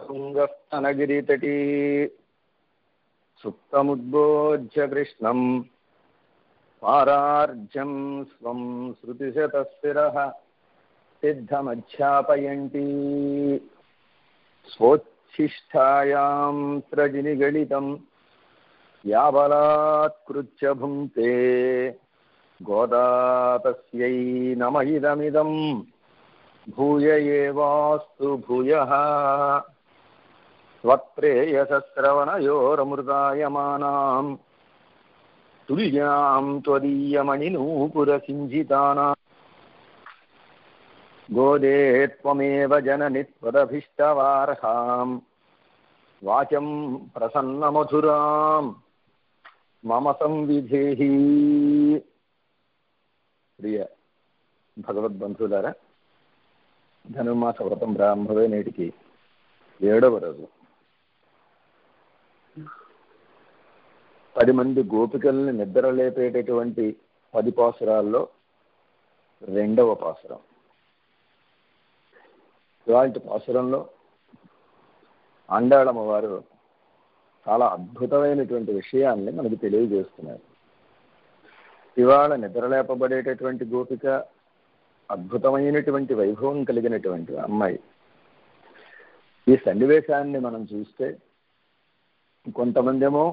తుంగస్తనగిరితటీ సుప్తముద్బోధ్య కృష్ణం పారార్జం స్వం శృతిశతస్థిరః సిద్ధమధ్యాపయంతి స్వోచ్ఛిష్టాయాం త్రజినిగళితం యాబలాత్కృత్య భుంక్తే గోదా తస్యై నమ ఇదమిదం భూయ ఏవాస్తు భూయః త్వత్ప్రేయసశ్రవణయోరమృతాయమానాం తుల్యాం త్వదీయమణినూపురసింజితానాం గోదే త్వమేవ జనని త్వదభీష్టవార్హాం వాచం ప్రసన్నమధురాం మమ సంవిధేహి. ప్రియ భగవద్బంధువులారా, ధనుర్మాస వ్రతం ప్రారంభమై నేటికి 7వ రోజు. 10 మంది గోపికల్ని నిద్రలేపేటటువంటి 10 పాసురాల్లో 2వ పాసురం. ఇవాల్టి పాసురంలో ఆండాళమ్మ వారు చాలా అద్భుతమైనటువంటి విషయాన్ని మనకు తెలియజేస్తున్నారు. ఇవాళ నిద్రలేపబడేటటువంటి గోపిక అద్భుతమైనటువంటి వైభవం కలిగినటువంటి అమ్మాయి. ఈ సన్నివేశాన్ని మనం చూస్తే కొంతమంది ఏమో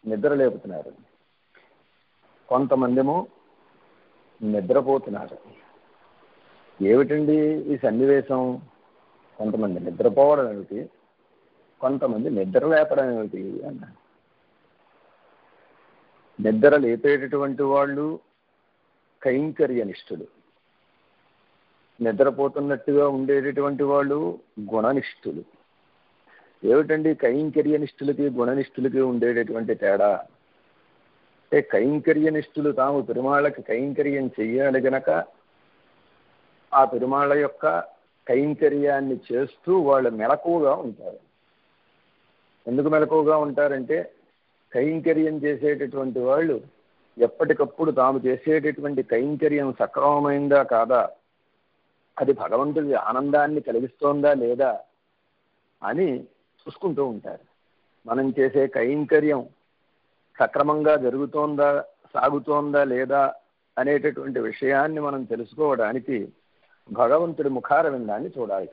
నిద్రలేపుతున్నారు, కొంతమంది ఏమో నిద్రపోతున్నారు. ఏమిటండి ఈ సన్నివేశం? కొంతమంది నిద్రపోవడం ఏమిటి, కొంతమంది నిద్ర లేపడం ఏమిటి అన్నారు. నిద్ర లేపేటటువంటి వాళ్ళు కైంకర్యనిష్ఠులు, నిద్రపోతున్నట్టుగా ఉండేటటువంటి వాళ్ళు గుణనిష్ఠులు. ఏమిటండి కైంకర్యనిష్ఠులకి గుణనిష్ఠులకి ఉండేటటువంటి తేడా అంటే, కైంకర్యనిష్ఠులు తాము పెరుమాళ్ళకి కైంకర్యం చెయ్యాలి గనక ఆ పెరుమాళ్ళ యొక్క కైంకర్యాన్ని చేస్తూ వాళ్ళు మెలకువగా ఉంటారు. ఎందుకు మెలకువగా ఉంటారంటే, కైంకర్యం చేసేటటువంటి వాళ్ళు ఎప్పటికప్పుడు తాము చేసేటటువంటి కైంకర్యం సక్రమమైందా కాదా, అది భగవంతుడి ఆనందాన్ని కలిగిస్తోందా లేదా అని చూసుకుంటూ ఉంటారు. మనం చేసే కైంకర్యం సక్రమంగా జరుగుతోందా, సాగుతోందా లేదా అనేటటువంటి విషయాన్ని మనం తెలుసుకోవడానికి భగవంతుడి ముఖారవిందాన్ని చూడాలి.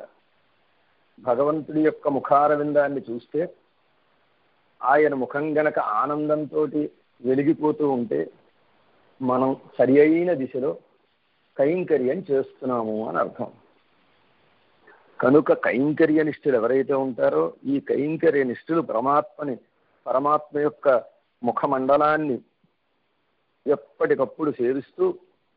భగవంతుడి యొక్క ముఖారవిందాన్ని చూస్తే ఆయన ముఖం గనక ఆనందంతో వెలిగిపోతూ ఉంటే మనం సరి అయిన దిశలో కైంకర్యం చేస్తున్నాము అని అర్థం. కనుక కైంకర్యనిష్ఠులు ఎవరైతే ఉంటారో ఈ కైంకర్యనిష్ఠులు పరమాత్మ యొక్క ముఖమండలాన్ని ఎప్పటికప్పుడు సేవిస్తూ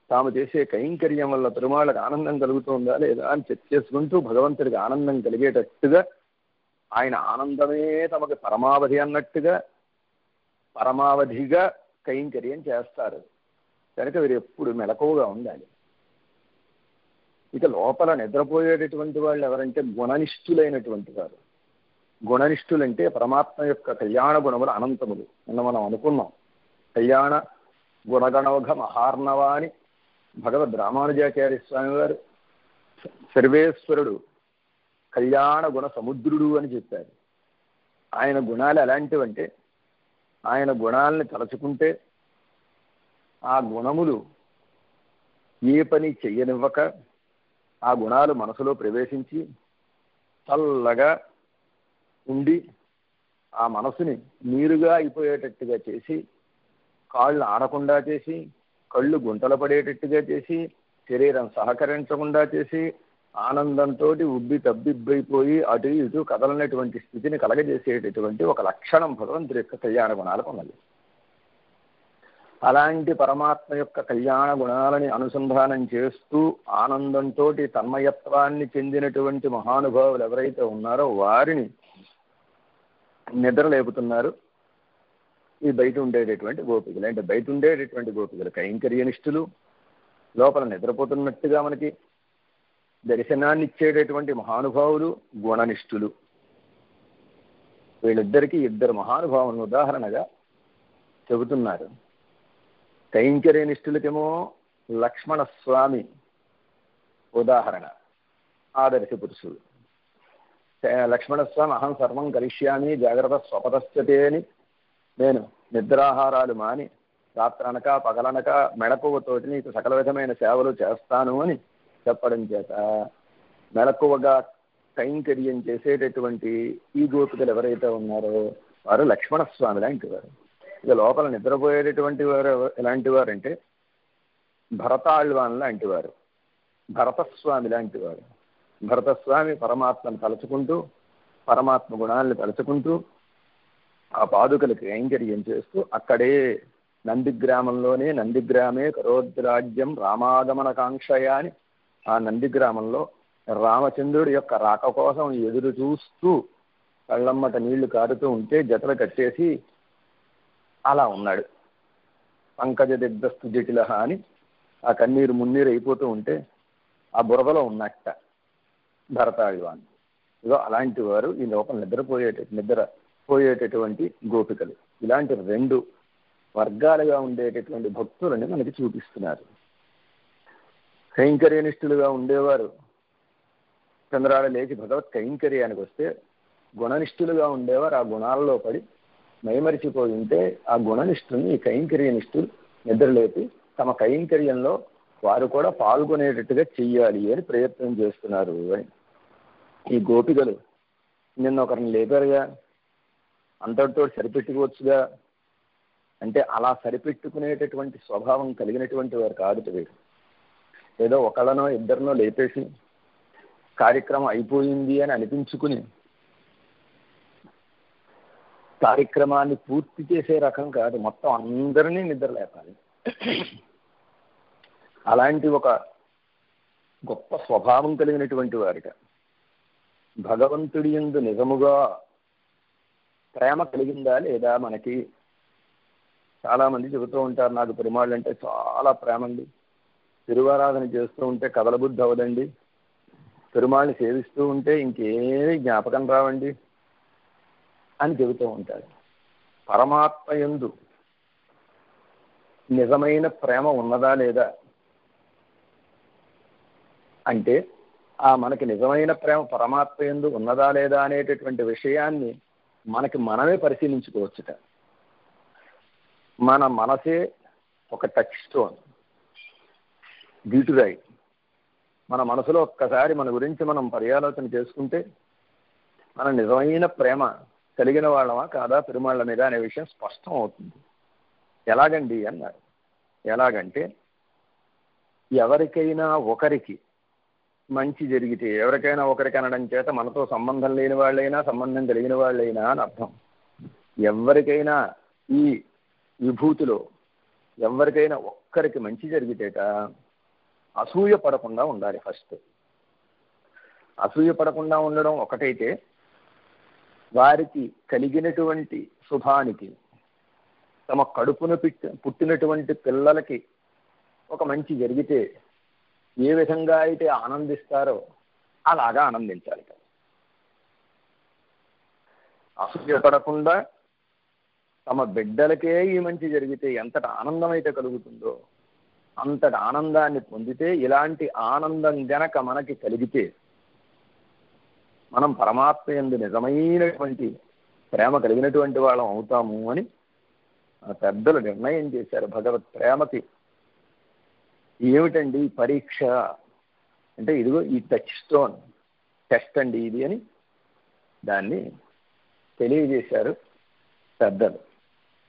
తాము చేసే కైంకర్యం వల్ల పెరుమాళ్ళకి ఆనందం కలుగుతుందా లేదా అని చెక్ చేసుకుంటూ భగవంతుడికి ఆనందం కలిగేటట్టుగా, ఆయన ఆనందమే తమకు పరమావధి అన్నట్టుగా పరమావధిగా కైంకర్యం చేస్తారు. కనుక వీరు ఎప్పుడు మెలకువగా ఉండాలి. ఇక లోపల నిద్రపోయేటటువంటి వాళ్ళు ఎవరంటే గుణనిష్ఠులైనటువంటి వారు. గుణనిష్ఠులంటే పరమాత్మ యొక్క కళ్యాణ గుణములు అనంతములు నిన్న మనం అనుకున్నాం. కళ్యాణ గుణగణౌఘ మహార్ణవాని భగవద్ రామానుజాచార్య స్వామి వారు సర్వేశ్వరుడు కళ్యాణ గుణ సముద్రుడు అని చెప్పారు. ఆయన గుణాలు ఎలాంటివంటే, ఆయన గుణాలని తలచుకుంటే ఆ గుణములు ఏ పని చెయ్యనివ్వక ఆ గుణాలు మనసులో ప్రవేశించి చల్లగా ఉండి ఆ మనసుని నీరుగా అయిపోయేటట్టుగా చేసి, కాళ్ళు ఆడకుండా చేసి, కళ్ళు గుంటలు పడేటట్టుగా చేసి, శరీరం సహకరించకుండా చేసి, ఆనందంతో ఉబ్బి తబ్బిబ్బైపోయి అటు ఇటు కదలనటువంటి స్థితిని కలగజేసేటటువంటి ఒక లక్షణం భగవంతుడి యొక్క కళ్యాణ గుణాలకు ఉన్నది. అలాంటి పరమాత్మ యొక్క కళ్యాణ గుణాలని అనుసంధానం చేస్తూ ఆనందంతో తన్మయత్వాన్ని చెందినటువంటి మహానుభావులు ఎవరైతే ఉన్నారో వారిని నిద్ర లేపుతున్నారు ఈ బయట ఉండేటటువంటి గోపికలు. అంటే బయట ఉండేటటువంటి గోపికలు కైంకర్యనిష్ఠులు, లోపల నిద్రపోతున్నట్టుగా మనకి దర్శనాన్ని ఇచ్చేటటువంటి మహానుభావులు గుణనిష్ఠులు. వీళ్ళిద్దరికీ 2 మహానుభావులను ఉదాహరణగా చెబుతున్నారు. కైంకర్యనిష్ఠులకేమో లక్ష్మణ స్వామి ఉదాహరణ, ఆదర్శ పురుషుడు. లక్ష్మణస్వామి అహం సర్వం కరిష్యామి జాగ్రత్త స్వపతశ్చతే అని నేను నిద్రాహారాలు మాని రాత్రనక పగలనక మెళకువతోటి నీకు సకల విధమైన సేవలు చేస్తాను అని చెప్పడం చేత మెళకువగా కైంకర్యం చేసేటటువంటి ఈ గోపికలు ఎవరైతే ఉన్నారో వారు లక్ష్మణస్వామి లాంటి వారు. ఇక లోపల నిద్రపోయేటటువంటి వారు ఎలాంటి వారంటే భరతాళ్వాన్ లాంటి వారు, భరతస్వామి లాంటి వారు. భరతస్వామి పరమాత్మను తలుచుకుంటూ పరమాత్మ గుణాలను తలుచుకుంటూ ఆ పాదుకలకు కైంకర్యం చేస్తూ అక్కడే నందిగ్రామంలోనే నందిగ్రామే కరోద్రాజ్యం రామాగమన కాంక్షయ అని ఆ నందిగ్రామంలో రామచంద్రుడి యొక్క రాక కోసం ఎదురు చూస్తూ కళ్ళమ్మట నీళ్లు కారుతూ ఉంటే జతలు కట్టేసి అలా ఉన్నాడు. పంకజ దిగ్ధస్తు జటిల అని ఆ కన్నీరు మున్నీరు అయిపోతూ ఉంటే ఆ బురదలో ఉన్నట్ట భరతాళ్వాన్. ఇదో అలాంటి వారు ఈ లోపల నిద్రపోయేటటువంటి గోపికలు. ఇలాంటి రెండు వర్గాలుగా ఉండేటటువంటి భక్తులని మనకి చూపిస్తున్నారు. కైంకర్యనిష్ఠులుగా ఉండేవారు చంద్రాల లేచి భగవత్ కైంకర్యానికి వస్తే, గుణనిష్ఠులుగా ఉండేవారు ఆ గుణాలలో పడి మైమరిచిపోయి ఉంటే ఆ గుణనిష్ఠుల్ని ఈ కైంకర్యనిష్ఠులు నిద్రలేపి తమ కైంకర్యంలో వారు కూడా పాల్గొనేటట్టుగా చెయ్యాలి అని ప్రయత్నం చేస్తున్నారు అని. ఈ గోపికలు నిన్న ఒకరిని లేపారుగా, అంతటితో సరిపెట్టుకోవచ్చుగా అంటే అలా సరిపెట్టుకునేటటువంటి స్వభావం కలిగినటువంటి వారు కాదు వీరు. ఏదో ఒకళ్ళనో ఇద్దరినో లేపేసి కార్యక్రమం అయిపోయింది అని అనిపించుకుని కార్యక్రమాన్ని పూర్తి చేసే రకం కాదు, మొత్తం అందరినీ నిద్ర లేపాలి. అలాంటి ఒక గొప్ప స్వభావం కలిగినటువంటి వారిట భగవంతుడి యందు నిజముగా ప్రేమ కలిగిందా లేదా మనకి? చాలామంది చెబుతూ ఉంటారు, నాకు పెరుమాళ్ళు అంటే చాలా ప్రేమ అండి, తిరువారాధన చేస్తూ ఉంటే కదలబుద్ధి అవదండి, పెరుమాళ్ళని సేవిస్తూ ఉంటే ఇంకేమీ జ్ఞాపకం రావండి అని చెబుతూ ఉంటారు. పరమాత్మ యందు నిజమైన ప్రేమ ఉన్నదా లేదా అంటే ఆ మనకి నిజమైన ప్రేమ పరమాత్మ యందు ఉన్నదా లేదా అనేటటువంటి విషయాన్ని మనమే పరిశీలించుకోవచ్చుట. మన మనసే ఒక టచ్ స్టోన్, గీటురాయి. మన మనసులో ఒక్కసారి మన గురించి మనం పర్యాలోచన చేసుకుంటే మన నిజమైన ప్రేమ కలిగిన వాళ్ళమా కాదా పెరుమాళ్ళ మీద అనే విషయం స్పష్టం అవుతుంది. ఎలాగండి అన్నారు. ఎలాగంటే ఎవరికైనా ఒకరికి మంచి జరిగితే, ఎవరికైనా ఒకరికి అనడం చేత మనతో సంబంధం లేని వాళ్ళైనా సంబంధం కలిగిన వాళ్ళైనా అని అర్థం. ఎవరికైనా ఈ విభూతిలో ఎవరికైనా ఒక్కరికి మంచి జరిగితేట అసూయ పడకుండా ఉండాలి. ఫస్ట్ అసూయ పడకుండా ఉండడం ఒకటైతే, వారికి కలిగినటువంటి శుభానికి తమ కడుపున పుట్టినటువంటి పిల్లలకి ఒక మంచి జరిగితే ఏ విధంగా అయితే ఆనందిస్తారో అలాగా ఆనందించాలి. అసూయ పడకుండా తమ బిడ్డలకే ఈ మంచి జరిగితే ఎంతటి ఆనందం అయితే కలుగుతుందో అంతటి ఆనందాన్ని పొందితే, ఇలాంటి ఆనందం గనక మనకి కలిగితే మనం పరమాత్మ యందు నిజమైనటువంటి ప్రేమ కలిగినటువంటి వాళ్ళం అవుతాము అని పెద్దలు నిర్ణయం చేశారు. భగవత్ ప్రేమకి ఏమిటండి పరీక్ష అంటే ఇదిగో ఈ టచ్ స్టోన్ టెస్ట్ అండి ఇది అని దాన్ని తెలియజేశారు పెద్దలు.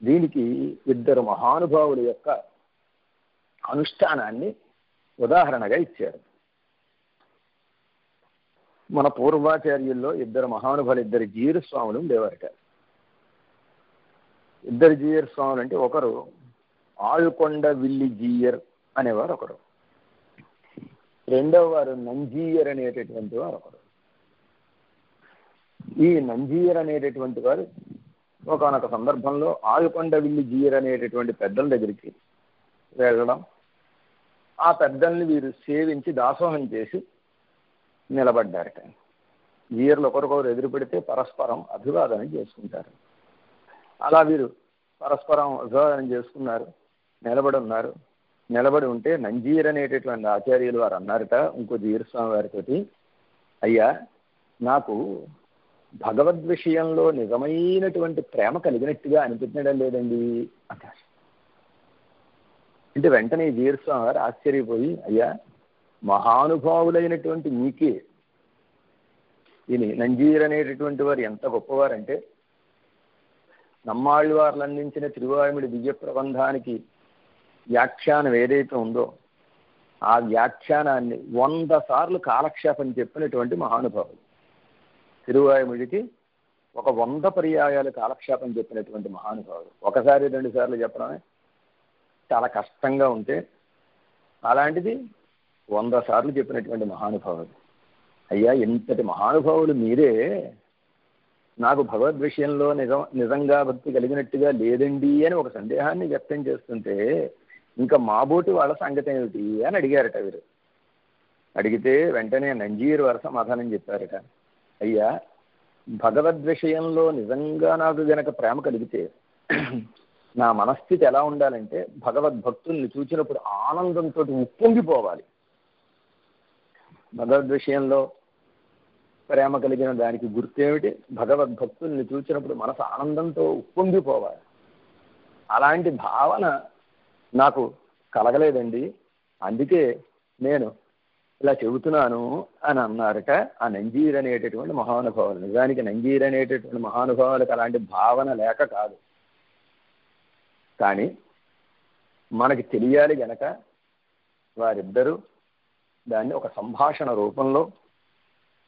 దీనికి ఇద్దరు మహానుభావుల యొక్క అనుష్ఠానాన్ని ఉదాహరణగా ఇచ్చారు. మన పూర్వాచార్యుల్లో ఇద్దరు మహానుభావులు, ఇద్దరు జీయర్ స్వాములు ఉండేవారట. ఇద్దరు జీయర్ స్వాములు అంటే ఒకరు ఆళ్కొండ విల్లి జీయర్ అనేవారు ఒకరు, రెండవ వారు నంజీయర్ అనేటటువంటి వారు ఒకరు. ఈ నంజీయర్ అనేటటువంటి వారు ఒకనొక సందర్భంలో ఆళ్కొండ విల్లి జీయర్ అనేటటువంటి పెద్దల దగ్గరికి వెళ్ళడం, ఆ పెద్దల్ని వీరు సేవించి దాసోహం చేసి నిలబడ్డారట. జీయర్లు ఒకరికొకరు ఎదురు పెడితే పరస్పరం అభివాదన చేసుకుంటారు. అలా వీరు పరస్పరం అభివాదన చేసుకున్నారు, నిలబడి ఉంటే నంజీర్ అనేటటువంటి ఆచార్యులు వారు అన్నారట ఇంకో జీయర్ స్వామి వారితో, అయ్యా నాకు భగవద్ విషయంలో నిజమైనటువంటి ప్రేమ కలిగినట్టుగా అనిపించడం లేదండి అంటారు. అంటే వెంటనే వీరస్వామి గారు ఆశ్చర్యపోయి, అయ్యా మహానుభావులైనటువంటి మీకే ఈయన నంజీర్ అనేటటువంటి వారు ఎంత గొప్పవారంటే, నమ్మాళ్ళి వారు అందించిన తిరువాయుముడి దివ్య ప్రబంధానికి వ్యాఖ్యానం ఏదైతే ఉందో ఆ వ్యాఖ్యానాన్ని 100 సార్లు కాలక్షేపం చెప్పినటువంటి మహానుభావులు. తిరువాయుముడికి ఒక 100 పర్యాయాలు కాలక్షేపం చెప్పినటువంటి మహానుభావులు. ఒకసారి 2 సార్లు చెప్పడమే చాలా కష్టంగా ఉంటే, అలాంటిది 100 సార్లు చెప్పినటువంటి మహానుభావులు. అయ్యా ఇంతటి మహానుభావులు మీరే నాకు భగవద్ విషయంలో నిజంగా భక్తి కలిగినట్టుగా లేదండి అని ఒక సందేహాన్ని వ్యక్తం చేస్తుంటే, ఇంకా మాబోటి వాళ్ళ సంగతి ఏమిటి అని అడిగారట వీరు. అడిగితే వెంటనే నంజీర్ వారు సమాధానం చెప్పారట, అయ్యా భగవద్ విషయంలో నిజంగా నాకు గనక ప్రేమ కలిగితే నా మనస్థితి ఎలా ఉండాలంటే, భగవద్భక్తుల్ని చూసినప్పుడు ఆనందంతో ఉప్పొంగిపోవాలి. భగవద్ విషయంలో ప్రేమ కలిగిన దానికి గుర్తేమిటి? భగవద్భక్తుల్ని చూసినప్పుడు మనసు ఆనందంతో ఉప్పొంగిపోవాలి. అలాంటి భావన నాకు కలగలేదండి, అందుకే నేను ఇలా చెబుతున్నాను అని అన్నారట ఆ నంజీర్ అనేటటువంటి మహానుభావులు. నిజానికి నంజీర్ అనేటటువంటి మహానుభావులకు అలాంటి భావన లేక కాదు, కానీ మనకి తెలియాలి గనక వారిద్దరూ దాన్ని ఒక సంభాషణ రూపంలో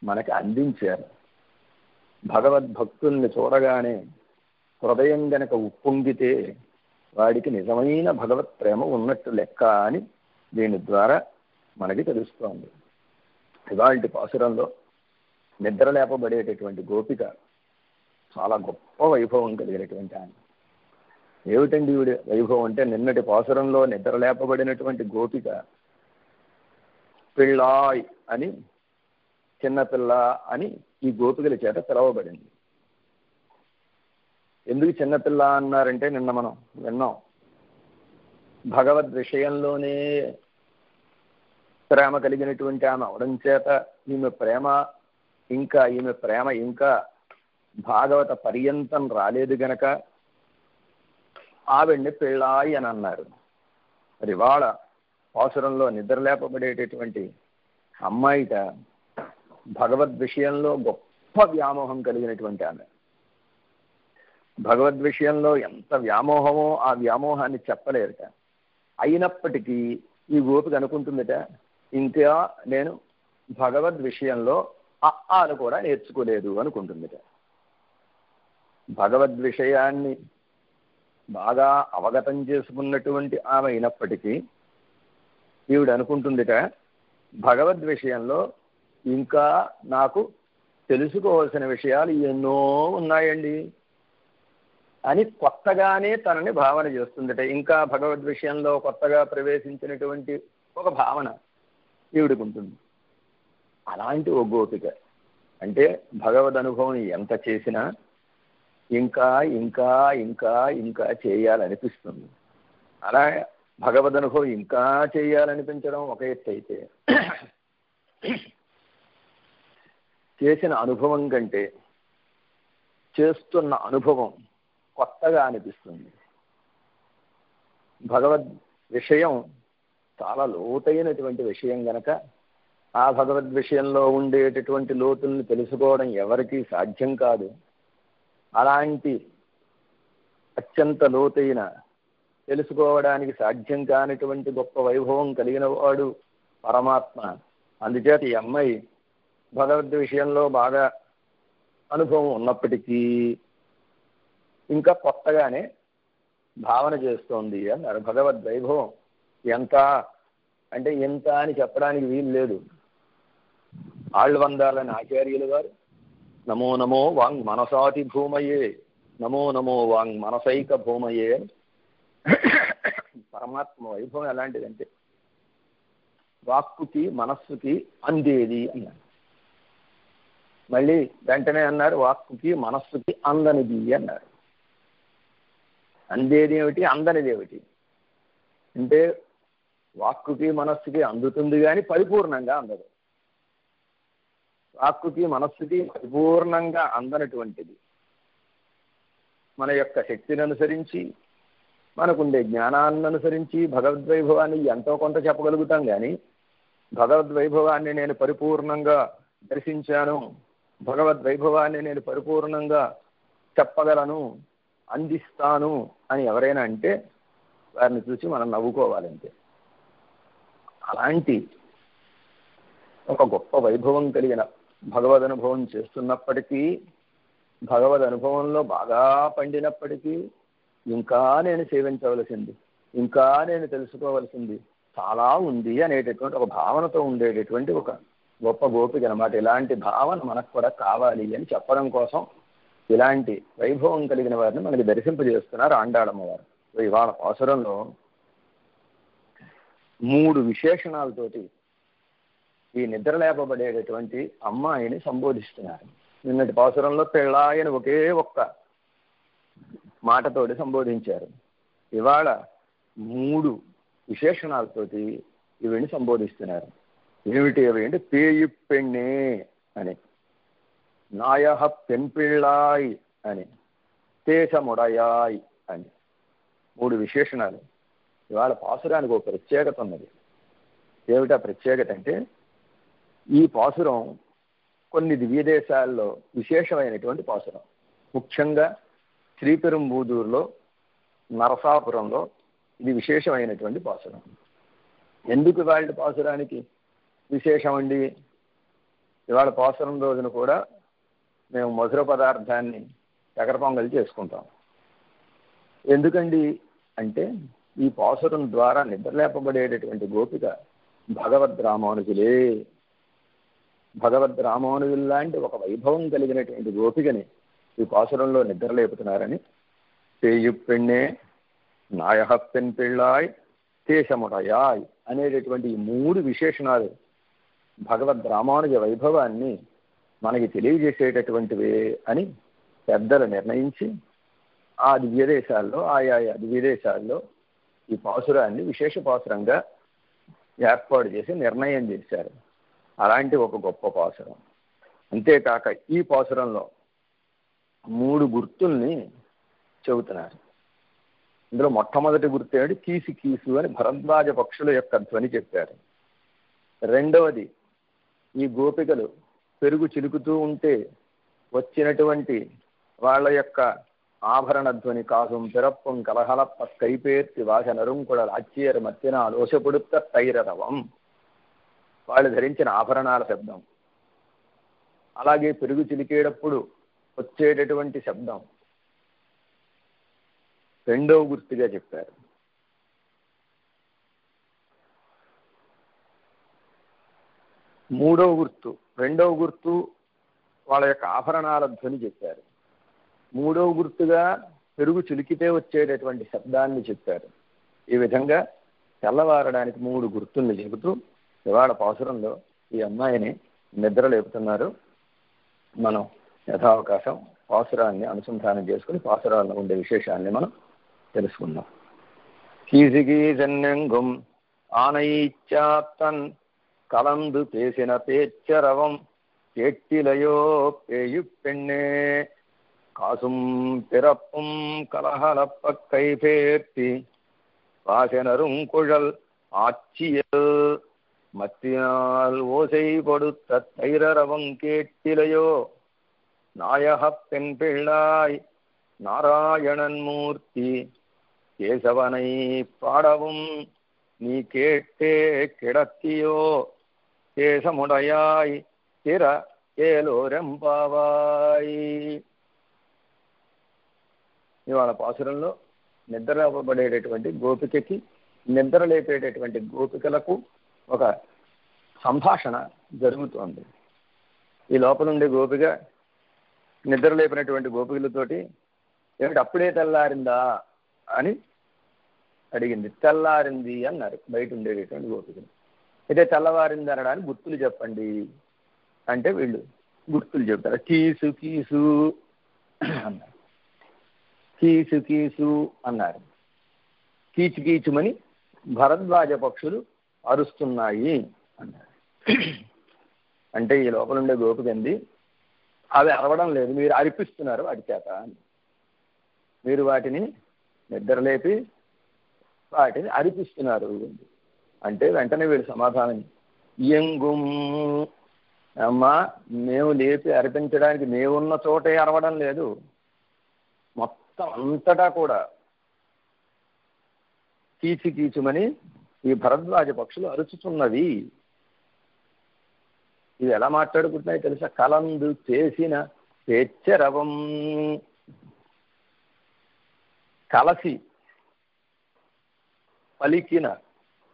మనకి అందించారు. భగవద్భక్తుల్ని చూడగానే హృదయం గనక ఉప్పొంగితే వాడికి నిజమైన భగవత్ ప్రేమ ఉన్నట్టు లెక్క అని దీని ద్వారా మనకి తెలుస్తోంది. ఇవాల్టి పాసురంలో నిద్ర లేపబడేటటువంటి గోపిక చాలా గొప్ప వైభవం కలిగినటువంటి ఆయన. ఏమిటండి ఈవిడ వైభవం అంటే, నిన్నటి పాసురంలో నిద్ర లేపబడినటువంటి గోపిక పిళ్ళాయ్ అని, చిన్నపిల్ల అని ఈ గోపికల చేత పిలవబడింది. ఎందుకు చిన్నపిల్ల అన్నారంటే, నిన్న మనం విన్నాం, భగవద్ విషయంలోనే ప్రేమ కలిగినటువంటి ఆమె అవడం చేత ఈమె ప్రేమ ఇంకా భాగవత పర్యంతం రాలేదు గనక ఆవిడ్ని పిళ్ళాయి అని అన్నారు. మరి వాళ్ళ పాసురంలో నిద్రలేపబడేటటువంటి అమ్మాయిట భగవద్ విషయంలో గొప్ప వ్యామోహం కలిగినటువంటి ఆమె. భగవద్ విషయంలో ఎంత వ్యామోహమో ఆ వ్యామోహాన్ని చెప్పలేరుట. అయినప్పటికీ ఈ గోపిక అనుకుంటుందట, ఇంకా నేను భగవద్ విషయంలో అఆలు కూడా నేర్చుకోలేదు అనుకుంటుందట. భగవద్ విషయాన్ని బాగా అవగతం చేసుకున్నటువంటి ఆమె అయినప్పటికీ ఈవిడ అనుకుంటుందిట, భగవద్ విషయంలో ఇంకా నాకు తెలుసుకోవాల్సిన విషయాలు ఎన్నో ఉన్నాయండి అని కొత్తగానే తనని భావన చేస్తుందట. ఇంకా భగవద్ విషయంలో కొత్తగా ప్రవేశించినటువంటి ఒక భావన ఈవిడికి ఉంటుంది. అలాంటి ఓ గోపిక అంటే భగవద్ అనుభవం ఎంత చేసినా ఇంకా ఇంకా ఇంకా ఇంకా చేయాలనిపిస్తుంది. అలా భగవద్ అనుభవం ఇంకా చేయాలనిపించడం ఒక ఎత్తు అయితే, చేసిన అనుభవం కంటే చేస్తున్న అనుభవం కొత్తగా అనిపిస్తుంది. భగవద్ విషయం చాలా లోతైనటువంటి విషయం గనక ఆ భగవద్ విషయంలో ఉండేటటువంటి లోతుల్ని తెలుసుకోవడం ఎవరికీ సాధ్యం కాదు. అలాంటి అత్యంత లోతైన తెలుసుకోవడానికి సాధ్యం కానిటువంటి గొప్ప వైభవం కలిగిన వాడు పరమాత్మ. అందుచేత ఈ అమ్మాయి భగవద్ విషయంలో బాగా అనుభవం ఉన్నప్పటికీ ఇంకా కొత్తగానే భావన చేస్తోంది అన్నారు. భగవద్ వైభవం ఎంత అంటే ఎంత అని చెప్పడానికి వీలు లేదు. ఆళ్వందాలని ఆచార్యులు గారు నమో నమో వాంగ్ మనసాతి భూమయే, నమో నమో వాంగ్ మనసైక భూమయే. పరమాత్మ వైభవం ఎలాంటిదంటే వాక్కుకి మనస్సుకి అందేది అన్నారు. మళ్ళీ వెంటనే అన్నారు వాక్కుకి మనస్సుకి అందనిది అన్నారు. అందేది ఏమిటి, అందనిది ఏమిటి అంటే వాక్కుకి మనస్సుకి అందుతుంది కానీ పరిపూర్ణంగా అందదు. వాక్కుకి మనస్సుకి పరిపూర్ణంగా అందనటువంటిది. మన యొక్క శక్తిని అనుసరించి, మనకుండే జ్ఞానాన్ని అనుసరించి భగవద్వైభవాన్ని ఎంతో కొంత చెప్పగలుగుతాం. కానీ భగవద్వైభవాన్ని నేను పరిపూర్ణంగా దర్శించాను, భగవద్వైభవాన్ని నేను పరిపూర్ణంగా చెప్పగలను, అందిస్తాను అని ఎవరైనా అంటే వారిని చూసి మనం నవ్వుకోవాలంటే. అలాంటి ఒక గొప్ప వైభవం కలిగిన భగవద్ అనుభవం చేస్తున్నప్పటికీ, భగవద్ అనుభవంలో బాగా పండినప్పటికీ ఇంకా నేను సేవించవలసింది, ఇంకా నేను తెలుసుకోవలసింది చాలా ఉంది అనేటటువంటి ఒక భావనతో ఉండేటటువంటి ఒక గొప్ప గోపిక అనమాట. ఇలాంటి భావన మనకు కూడా కావాలి అని చెప్పడం కోసం ఇలాంటి వైభవం కలిగిన వారిని మనకి దర్శింపజేస్తున్నారు ఆండాళమ్మవారు. ఇవాళ పాసురంలో 3 విశేషణాలతోటి ఈ నిద్రలేపబడేటటువంటి అమ్మాయిని సంబోధిస్తున్నారు. నిన్నటి పాసురంలో పెళ్ళాయని ఒకే ఒక్క మాటతోటి సంబోధించారు. ఇవాళ 3 విశేషణాలతోటి ఇవిని సంబోధిస్తున్నారు. ఏమిటి అవి అంటే పేయి పెಣ್ಣే అని, నాయహ పెన్పిళ్ళాయ్ అని, తేసముడయాయ్ అని 3 విశేషణాలు. ఇవాళ పాసురానికి ఒక ప్రత్యేకత ఉన్నది. ఏమిటా ప్రత్యేకత అంటే, ఈ పాసురం కొన్ని దివ్యదేశాల్లో విశేషమైనటువంటి పాసురం. ముఖ్యంగా శ్రీపెరుంబూదూరులో, నరసాపురంలో ఇది విశేషమైనటువంటి పాసురం. ఎందుకు ఇవాళ పాసురానికి విశేషం అండి? ఇవాళ పాసురం రోజున కూడా మేము మధుర పదార్థాన్ని చక్కెర పొంగలి చేసుకుంటాం. ఎందుకండి అంటే, ఈ పాసురం ద్వారా నిద్రలేపబడేటటువంటి గోపిక భగవద్ రామానుజులే. భగవద్ రామానుజులు లాంటి ఒక వైభవం కలిగినటువంటి గోపికని ఈ పాసురంలో నిద్రలేపుతున్నారని పేయు పెಣ್ಣే, నాయహ పెన్ పిళ్ళాయ్, తేసముడయాయ్ అనేటటువంటి ఈ 3 విశేషణాలు భగవద్ రామానుజ వైభవాన్ని మనకి తెలియజేసేటటువంటివే అని పెద్దలు నిర్ణయించి ఆ దివ్యదేశాల్లో, ఆయా దివ్యదేశాల్లో ఈ పాసురాన్ని విశేష పాసురంగా ఏర్పాటు చేసి నిర్ణయం చేశారు. అలాంటి ఒక గొప్ప పాసురం. అంతేకాక ఈ పాసురంలో 3 గుర్తుల్ని చెబుతున్నారు. ఇందులో మొట్టమొదటి గుర్తు ఏమిటి? కీసు కీసు అని భరద్వాజ పక్షుల యొక్క ధ్వని చెప్పారు. రెండవది, ఈ గోపికలు పెరుగు చిలుకుతూ ఉంటే వచ్చినటువంటి వాళ్ళ యొక్క ఆభరణ ధ్వని కాసుం పిరప్పం కలహలప్ప కైపేర్తి వాసనరుం కూడా ఆశ్చర్య మత్తిన లోసపొడుత తైరరవం, వాళ్ళు ధరించిన ఆభరణాల శబ్దం. అలాగే పెరుగు చిలికేటప్పుడు వచ్చేటటువంటి శబ్దం రెండవ గుర్తుగా చెప్పారు. రెండవ గుర్తు వాళ్ళ యొక్క ఆభరణాల ధ్వని చెప్పారు. మూడవ గుర్తుగా పెరుగు చిలికితే వచ్చేటటువంటి శబ్దాన్ని చెప్పారు. ఈ విధంగా తెల్లవారడానికి 3 గుర్తుల్ని చెబుతూ ఇవాళ పాసురంలో ఈ అమ్మాయిని నిద్రలేపుతున్నారు. మనం యథావకాశం పాసురాన్ని అనుసంధానం చేసుకుని పాసురాల్లో ఉండే విశేషాన్ని మనం తెలుసుకుందాం. కీసిగీసెన్నెంగుం ఆనయిచ్చాత్తన్ కలందు పేసిన పేచ్చరవం கேட்டிலையோ பேயு பெண்ணே காசும் பிறப்பும் கலகலப்ப கைபேர்த்தி வாசனரும் குழல் ஆட்சியல் மத்தினால் ஓசை கொடுத்த தைரரவம் கேட்டிலையோ நாயக பெண் பிள்ளாய் நாராயணன் மூர்த்தி கேசவனை பாடவும் நீ கேட்டே கிடத்தியோ கேசமுடையாய் திற ఏలోరెంపావాయి. ఇవాళ పాసురంలో నిద్రలేపబడేటటువంటి గోపికకి, నిద్రలేపేటటువంటి గోపికలకు ఒక సంభాషణ జరుగుతోంది. ఈ లోపల ఉండే గోపిక నిద్రలేపినటువంటి గోపికలతోటి ఏమిటి అప్పుడే తెల్లారిందా అని అడిగింది. తెల్లారింది అన్నారు బయట ఉండేటటువంటి గోపికలు. అయితే తెల్లవారింది అనడానికి గుర్తులు చెప్పండి అంటే వీళ్ళు గుర్తులు చెప్తారు. కీసు కీసు అన్నారు, కీసు కీసు అన్నారు. కీచు కీచుమని భరద్వాజ పక్షులు అరుస్తున్నాయి అన్నారు. అంటే ఈ లోపల ఉండే గోపికంది అవి అరవడం లేదు, మీరు అరిపిస్తున్నారు వాటి చేత. మీరు వాటిని నిద్రలేపి వాటిని అరిపిస్తున్నారు అంటే వెంటనే వీళ్ళు సమాధానం, ఎంగుం అమ్మా, మేము లేపి అర్పించడానికి మేమున్న చోటే అరవడం లేదు, మొత్తం అంతటా కూడా కీచి కీచుమని ఈ భరద్వాజ పక్షులు అరుచుతున్నవి. ఇవి ఎలా మాట్లాడుకుంటున్నాయి తెలుసా? కలందు చేసిన పేచ్చరవం, కలసి పలికిన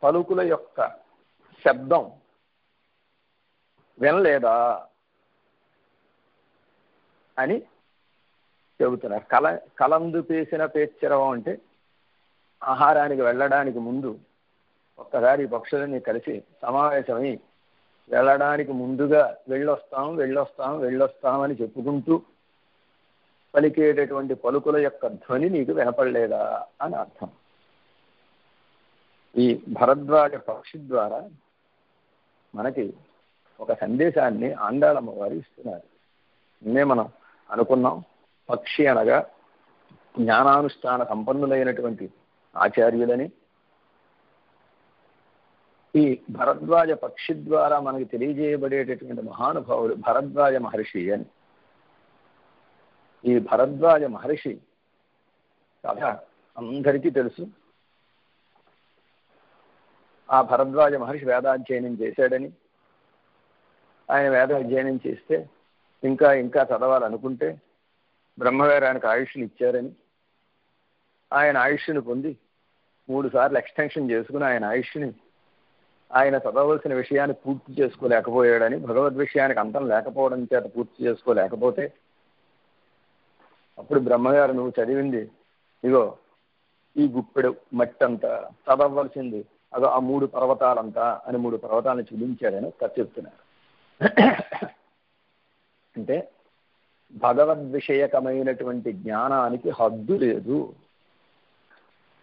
పలుకుల యొక్క శబ్దం వినలేదా అని చెబుతున్నారు. కలందు పేసిన పేచ్చరవం అంటే ఆహారానికి వెళ్ళడానికి ముందు ఒక్కసారి పక్షులని కలిసి సమావేశమై వెళ్ళడానికి ముందుగా వెళ్ళొస్తాం అని చెప్పుకుంటూ పలికేటటువంటి పలుకుల యొక్క ధ్వని నీకు వినపడలేదా అని అర్థం. ఈ భరద్వాజ పక్షి ద్వారా మనకి ఒక సందేశాన్ని ఆండాళమ్మ వారు ఇస్తున్నారు. మనం అనుకున్నాం, పక్షి అనగా జ్ఞానానుష్ఠాన సంపన్నులైనటువంటి ఆచార్యులని. ఈ భరద్వాజ పక్షి ద్వారా మనకి తెలియజేయబడేటటువంటి మహానుభావుడు భరద్వాజ మహర్షి అని. ఈ భరద్వాజ మహర్షి కథ అందరికీ తెలుసు. ఆ భరద్వాజ మహర్షి వేదాధ్యయనం చేశాడని, ఆయన వేదాధ్యయనం చేస్తే ఇంకా ఇంకా చదవాలనుకుంటే బ్రహ్మగారు ఆయనకు ఆయుష్ని ఇచ్చారని, ఆయన ఆయుష్ని పొంది 3 సార్లు ఎక్స్టెన్షన్ చేసుకుని ఆయన చదవలసిన విషయాన్ని పూర్తి చేసుకోలేకపోయాడని, భగవద్ విషయానికి అంతం లేకపోవడం చేత పూర్తి చేసుకోలేకపోతే అప్పుడు బ్రహ్మగారు, నువ్వు చదివింది ఇగో ఈ గుప్పెడు మట్టంతా, చదవలసింది అదో ఆ 3 పర్వతాలంతా అని 3 పర్వతాలను చూపించాడని కథ చెప్తున్నారు. అంటే భగవద్విషయకమైనటువంటి జ్ఞానానికి హద్దు లేదు,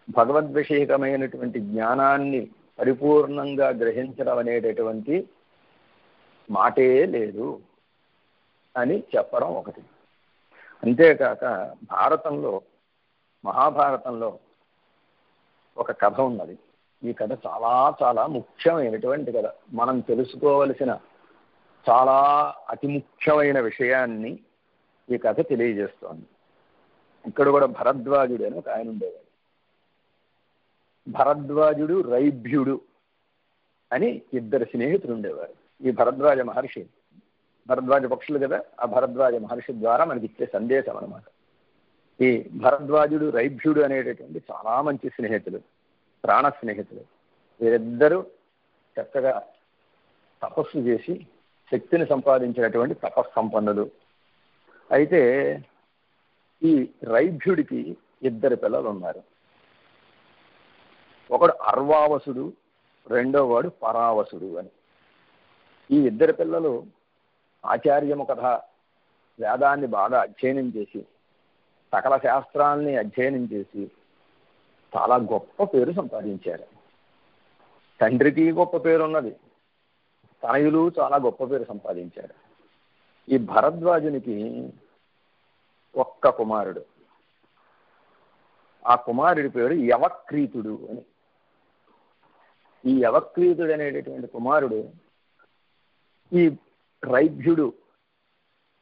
భగవద్విషయకమైనటువంటి జ్ఞానాన్ని పరిపూర్ణంగా గ్రహించడం అనేటటువంటి మాటే లేదు అని చెప్పడం ఒకటి. అంతేకాక భారతంలో, మహాభారతంలో ఒక కథ ఉన్నది. ఈ కథ చాలా చాలా ముఖ్యమైనటువంటి కథ. మనం తెలుసుకోవలసిన చాలా అతి ముఖ్యమైన విషయాన్ని ఈ కథ తెలియజేస్తోంది. ఇక్కడ కూడా భరద్వాజుడు అని ఒక ఆయన ఉండేవాడు. భరద్వాజుడు, రైభ్యుడు అని 2 స్నేహితులు ఉండేవారు. ఈ భరద్వాజ మహర్షి, భరద్వాజ పక్షులు కదా, ఆ భరద్వాజ మహర్షి ద్వారా మనకి ఇచ్చే సందేశం అన్నమాట. ఈ భరద్వాజుడు, రైభ్యుడు అనేటటువంటి చాలా మంచి స్నేహితులు, ప్రాణ స్నేహితులు. వీరిద్దరూ చక్కగా తపస్సు చేసి శక్తిని సంపాదించినటువంటి తపస్సంపన్నులు. అయితే ఈ రైభ్యుడికి 2 పిల్లలు ఉన్నారు. ఒకడు అర్వావసుడు, రెండో వాడు పరావసుడు అని. ఈ 2 పిల్లలు ఆచార్యము కథ వేదాన్ని బాగా అధ్యయనం చేసి, సకల శాస్త్రాల్ని అధ్యయనం చేసి చాలా గొప్ప పేరు సంపాదించారు. తండ్రికి గొప్ప పేరు ఉన్నది, తనయులు చాలా గొప్ప పేరు సంపాదించారు. ఈ భరద్వాజునికి ఒక్క కుమారుడు. ఆ కుమారుడి పేరు యవక్రీతుడు అని. ఈ యవక్రీతుడు అనేటటువంటి కుమారుడు ఈ రైభ్యుడు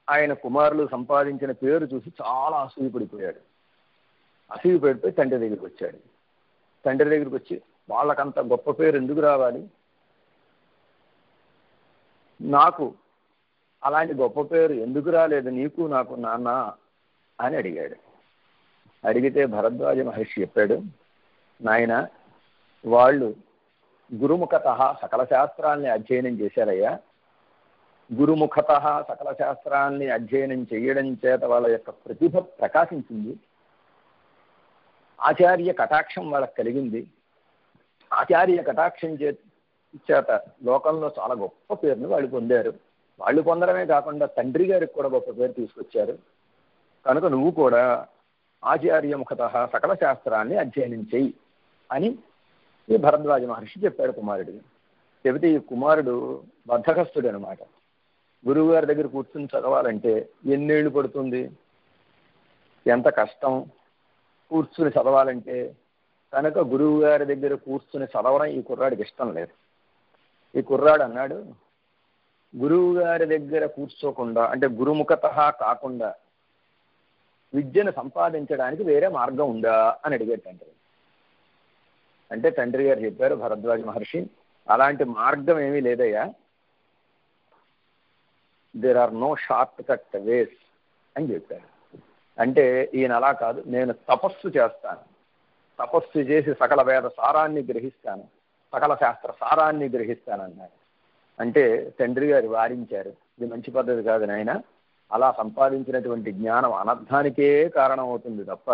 ఆయన కుమారులు సంపాదించిన పేరు చూసి చాలా అసూయపడిపోయాడు. అసూయపడిపోయి తండ్రి దగ్గరికి వచ్చాడు. తండ్రి దగ్గరికి వచ్చి, వాళ్ళకంత గొప్ప పేరు ఎందుకు రావాలి, నాకు అలాంటి గొప్ప పేరు ఎందుకు రాలేదు నీకు నాకు నాన్న అని అడిగాడు. అడిగితే భరద్వాజ మహర్షి చెప్పాడు, నాయన వాళ్ళు గురుముఖత సకల శాస్త్రాల్ని అధ్యయనం చేశారయ్యా. గురుముఖత సకల శాస్త్రాల్ని అధ్యయనం చేయడం చేత వాళ్ళ యొక్క ప్రతిభ ప్రకాశించింది. ఆచార్య కటాక్షం వాళ్ళకి కలిగింది. ఆచార్య కటాక్షం చేత లోకంలో చాలా గొప్ప పేరుని వాళ్ళు పొందారు. వాళ్ళు పొందడమే కాకుండా తండ్రి గారికి కూడా గొప్ప పేరు తీసుకొచ్చారు. కనుక నువ్వు కూడా ఆచార్యముఖత సకల శాస్త్రాన్ని అధ్యయనం చెయ్యి అని ఈ భరద్వాజ మహర్షి చెప్పాడు కుమారుడికి. చెబితే ఈ కుమారుడు బద్ధకస్తుడు అనమాట. గురువు గారి దగ్గర కూర్చుని చదవాలంటే ఎన్నేళ్ళు పడుతుంది, ఎంత కష్టం కూర్చుని చదవాలంటే. కనుక గురువు గారి దగ్గర కూర్చుని చదవడం ఈ కుర్రాడికి ఇష్టం లేదు. ఈ కుర్రాడు అన్నాడు, గురువు గారి దగ్గర కూర్చోకుండా అంటే గురుముఖత కాకుండా విద్యను సంపాదించడానికి వేరే మార్గం ఉందా అని అడిగాడు తండ్రి. అంటే తండ్రి గారు చెప్పారు, భరద్వాజ మహర్షి, అలాంటి మార్గం ఏమీ లేదయ్యా, there are no shortcut ways అని చెప్పారు. అంటే ఈయన అలా కాదు, నేను తపస్సు చేస్తాను, తపస్సు చేసి సకల వేద సారాన్ని గ్రహిస్తాను, సకల శాస్త్ర సారాన్ని గ్రహిస్తానన్నాడు. అంటే తండ్రి గారు వారించారు, ఇది మంచి పద్ధతి కాదు నాయన, అలా సంపాదించినటువంటి జ్ఞానం అనర్థానికే కారణం అవుతుంది తప్ప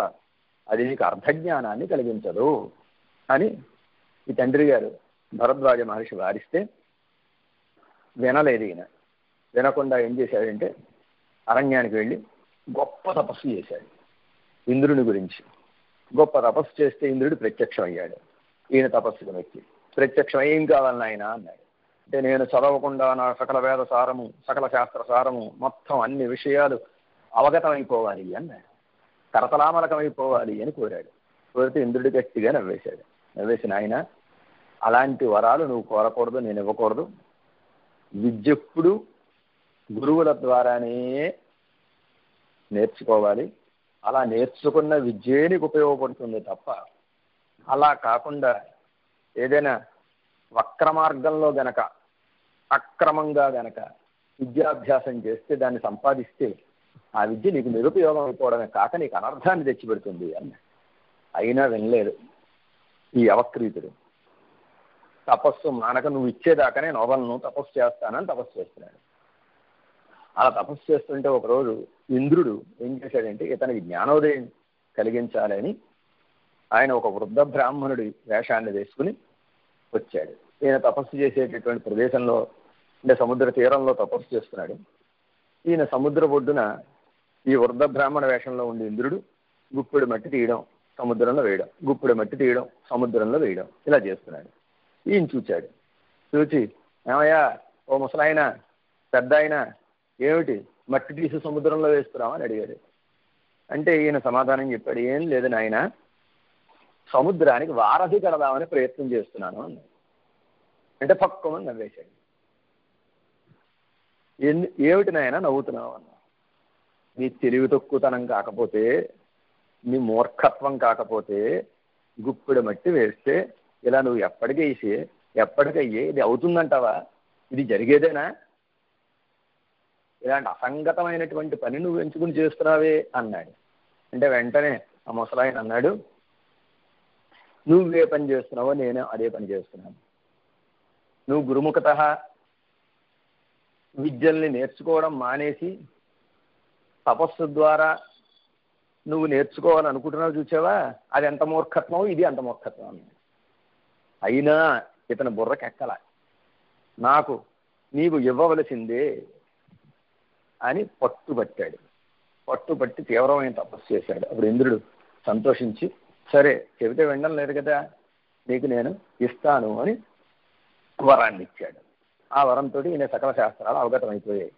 అది నీకు అర్థజ్ఞానాన్ని కలిగించదు అని ఈ తండ్రి గారు భరద్వాజ మహర్షి వారిస్తే వినలేదు. ఈయన వినకుండా ఏం చేశాడంటే అరణ్యానికి వెళ్ళి గొప్ప తపస్సు చేశాడు ఇంద్రుని గురించి. గొప్ప తపస్సు చేస్తే ఇంద్రుడు ప్రత్యక్షం అయ్యాడు. ఈయన తపస్సుకు మెచ్చి ప్రత్యక్షం ఏం కావాలని ఆయన అన్నాడు. అంటే నేను చదవకుండా నా సకల వేద సారము, సకల శాస్త్ర సారము, మొత్తం అన్ని విషయాలు అవగతమైపోవాలి అన్నాడు, కరతలామలకమైపోవాలి అని కోరాడు. కోరితే ఇంద్రుడి గట్టిగా నవ్వేశాడు. నవ్వేసిన ఆయన, అలాంటి వరాలు నువ్వు కోరకూడదు, నేను ఇవ్వకూడదు. విద్యెప్పుడు గురువుల ద్వారానే నేర్చుకోవాలి, అలా నేర్చుకున్న విద్యే నీకు ఉపయోగపడుతుంది తప్ప అలా కాకుండా ఏదైనా వక్ర మార్గంలో గనక అక్రమంగా గనక విద్యాభ్యాసం చేస్తే దాన్ని సంపాదిస్తే ఆ విద్య నీకు నిరుపయోగం అయిపోవడమే కాక నీకు అనర్థాన్ని తెచ్చిపెడుతుంది అన్న. అయినా వినలేదు ఈ అవక్రీతుడు. తపస్సు మానక నువ్వు ఇచ్చేదాకానే నోవలను తపస్సు చేస్తానని తపస్సు చేస్తున్నాడు. అలా తపస్సు చేస్తుంటే ఒకరోజు ఇంద్రుడు ఏం చేశాడంటే ఇతనికి జ్ఞానోదయం కలిగించాలని ఆయన ఒక వృద్ధ బ్రాహ్మణుడి వేషాన్ని వేసుకుని వచ్చాడు. ఈయన తపస్సు చేసేటటువంటి ప్రదేశంలో అంటే సముద్ర తీరంలో తపస్సు చేస్తున్నాడు. ఈయన సముద్ర ఒడ్డున ఈ వృద్ధ బ్రాహ్మణ వేషంలో ఉండి ఇంద్రుడు గుప్పెడు మట్టి తీయడం, సముద్రంలో వేయడం, గుప్పెడు మట్టి తీయడం, సముద్రంలో వేయడం, ఇలా చేస్తున్నాడు. ఈయన చూచాడు. చూచి, ఏమయ్యా ఓ ముసలాయన, పెద్ద ఆయన, ఏమిటి మట్టి తీసి సముద్రంలో వేస్తున్నామని అడిగాడు. అంటే ఈయన సమాధానం చెప్పాడు, ఏం లేదు నాయన, సముద్రానికి వారధి కడదామని ప్రయత్నం చేస్తున్నాను అన్నాడు. అంటే పక్కమని నవ్వేశాడు. ఏమిటి నాయన నవ్వుతున్నావు అన్నా. నీ తెలివి తక్కువతనం కాకపోతే, నీ మూర్ఖత్వం కాకపోతే గుప్పెడు మట్టి వేస్తే ఇలా నువ్వు ఎప్పటికయ్యే ఇది అవుతుందంటావా? ఇది జరిగేదేనా? ఇలాంటి అసంగతమైనటువంటి పని నువ్వు ఎంచుకుని చేస్తున్నావే అన్నాడు. అంటే వెంటనే ఆ ముసలాయన అన్నాడు, నువ్వే పని చేస్తున్నావో నేను అదే పని చేస్తున్నాను. నువ్వు గురుముఖత విద్యల్ని నేర్చుకోవడం మానేసి తపస్సు ద్వారా నువ్వు నేర్చుకోవాలని అనుకుంటున్నావు చూసావా, అది ఎంత మూర్ఖత్వం, ఇది అంత మూర్ఖత్వం అన్నాడు. అయినా ఇతను బుర్రకెక్కల, నాకు నీవు ఇవ్వవలసిందే అని పట్టుబట్టాడు. పట్టుబట్టి తీవ్రమైన తపస్సు చేశాడు. అప్పుడు ఇంద్రుడు సంతోషించి, సరే చెబితే వినడం లేదు కదా, నీకు నేను ఇస్తాను అని వరాన్ని ఇచ్చాడు. ఆ వరంతో ఈయన సకల శాస్త్రాలు అవగతమైపోయాయి.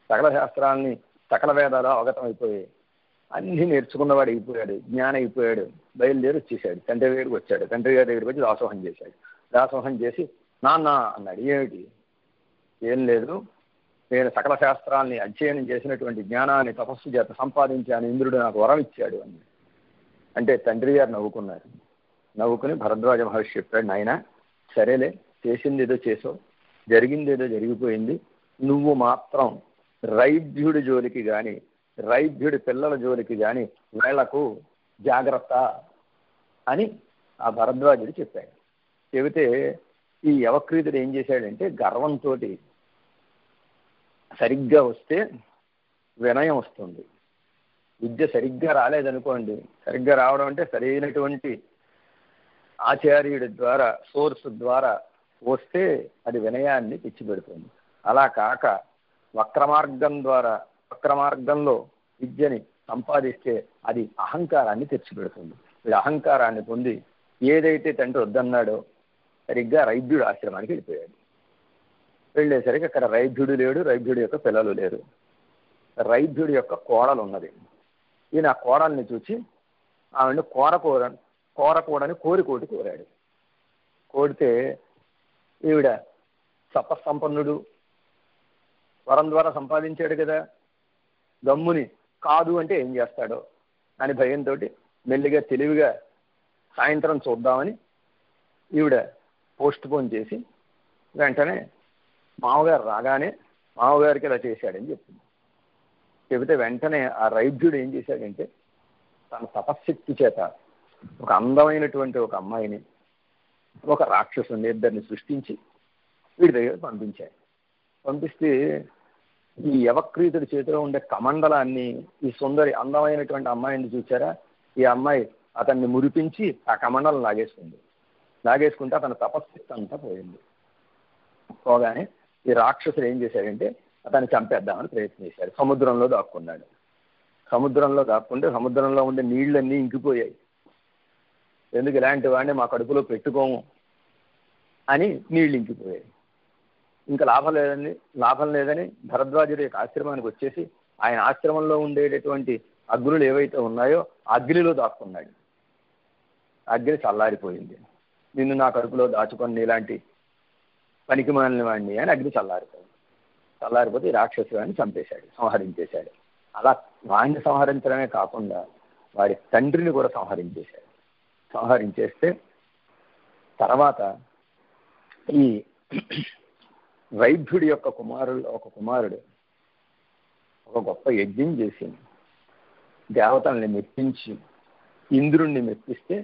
సకల శాస్త్రాలని, సకల వేదాలు అవగతమైపోయాయి. అన్నీ నేర్చుకున్నవాడు అయిపోయాడు, జ్ఞానం అయిపోయాడు. బయలుదేరి వచ్చేసాడు. తండ్రి దగ్గరికి వచ్చాడు. తండ్రి గారి దగ్గరికి వచ్చి దాసోహం చేశాడు. దాసోహం చేసి, నాన్న అన్నాడు. ఏమిటి? ఏం లేదు, నేను సకల శాస్త్రాలని అధ్యయనం చేసినటువంటి జ్ఞానాన్ని తపస్సు చేత సంపాదించాను, ఇంద్రుడు నాకు వరం ఇచ్చాడు అని. అంటే తండ్రి గారు నవ్వుకున్నారు. నవ్వుకుని భరద్వాజ మహర్షి చెప్పాడు, నాయన సరేలే, చేసింది ఏదో చేసావు, జరిగింది ఏదో జరిగిపోయింది, నువ్వు మాత్రం రైభ్యుడి జోలికి కానీ రైభ్యుడి పిల్లల జోలికి కానీ వీళ్లకు జాగ్రత్త అని ఆ భరద్వాజుడు చెప్పాడు. చెబితే ఈ యవక్రీతుడు ఏం చేశాడంటే గర్వంతో సరిగ్గా వస్తే వినయం వస్తుంది, విద్య సరిగ్గా రాలేదనుకోండి, సరిగ్గా రావడం అంటే సరైనటువంటి ఆచార్యుడి ద్వారా సోర్స్ ద్వారా వస్తే అది వినయాన్ని తెచ్చిపెడుతుంది. అలా కాక వక్రమార్గంలో విద్యని సంపాదిస్తే అది అహంకారాన్ని తెచ్చిపెడుతుంది. వీడు అహంకారాన్ని పొంది ఏదైతే తండ్రి వద్దన్నాడో సరిగ్గా రైభ్యుడు ఆశ్రమానికి వెళ్ళిపోయాడు. వెళ్ళేసరికి అక్కడ రైభ్యుడు లేడు, రైభ్యుడి యొక్క పిల్లలు లేరు. రైభ్యుడి యొక్క కోడలు ఉన్నది. ఈయన ఆ కోడల్ని చూసి ఆవిడ కోరకూడని కోరికోటి కోరాడు. కోరితే ఈవిడ సపస్సంపన్నుడు, వరం ద్వారా సంపాదించాడు కదా, గమ్ముని కాదు అంటే ఏం చేస్తాడో అని భయంతో మెల్లిగా తెలివిగా సాయంత్రం చూద్దామని ఈవిడ పోస్ట్ పోన్ చేసి వెంటనే మామగారు రాగానే మామగారికి ఇలా చేశాడని చెప్పింది. చెబితే వెంటనే ఆ రైభ్యుడు ఏం చేశాడంటే తన తపశ్శక్తి చేత ఒక అందమైనటువంటి ఒక అమ్మాయిని, ఒక రాక్షసుని ఇద్దరిని సృష్టించి వీడి దగ్గర పంపించాడు. పంపిస్తే ఈ యవక్రీతుడి చేతిలో ఉండే కమండలాన్ని ఈ సుందరి అందమైనటువంటి అమ్మాయిని చూచారా, ఈ అమ్మాయి అతన్ని మురిపించి ఆ కమండలం లాగేసుకుంది. లాగేసుకుంటే అతని తపశ్శక్తి అంతా పోయింది. పోగానే ఈ రాక్షసుడు ఏం చేశాడంటే అతన్ని చంపేద్దామని ప్రయత్నం చేశాడు. సముద్రంలో దాక్కున్నాడు. సముద్రంలో దాక్కుంటే సముద్రంలో ఉండే నీళ్ళన్నీ ఇంకిపోయాయి. ఎందుకు ఇలాంటి వాడిని మా కడుపులో పెట్టుకోము అని నీళ్ళు ఇంకిపోయాయి. ఇంకా లాభం లేదని భరద్వాజుడి యొక్క ఆశ్రమానికి వచ్చేసి ఆయన ఆశ్రమంలో ఉండేటటువంటి అగ్నులు ఏవైతే ఉన్నాయో అగ్నిలో దాక్కున్నాడు. అగ్ని చల్లారిపోయింది. నిన్ను నా కడుపులో దాచుకొని ఇలాంటి పనికి మాలిన వాడిని అని అగ్ని చల్లారిపోతే రాక్షసు వాడిని చంపేశాడు, సంహరించేశాడు. అలా వాడిని సంహరించడమే కాకుండా వాడి తండ్రిని కూడా సంహరించేశాడు. సంహరించేస్తే తర్వాత ఈ వైద్యుడి యొక్క కుమారుడు ఒక గొప్ప యజ్ఞం చేసి దేవతల్ని మెప్పించి ఇంద్రుణ్ణి మెప్పిస్తే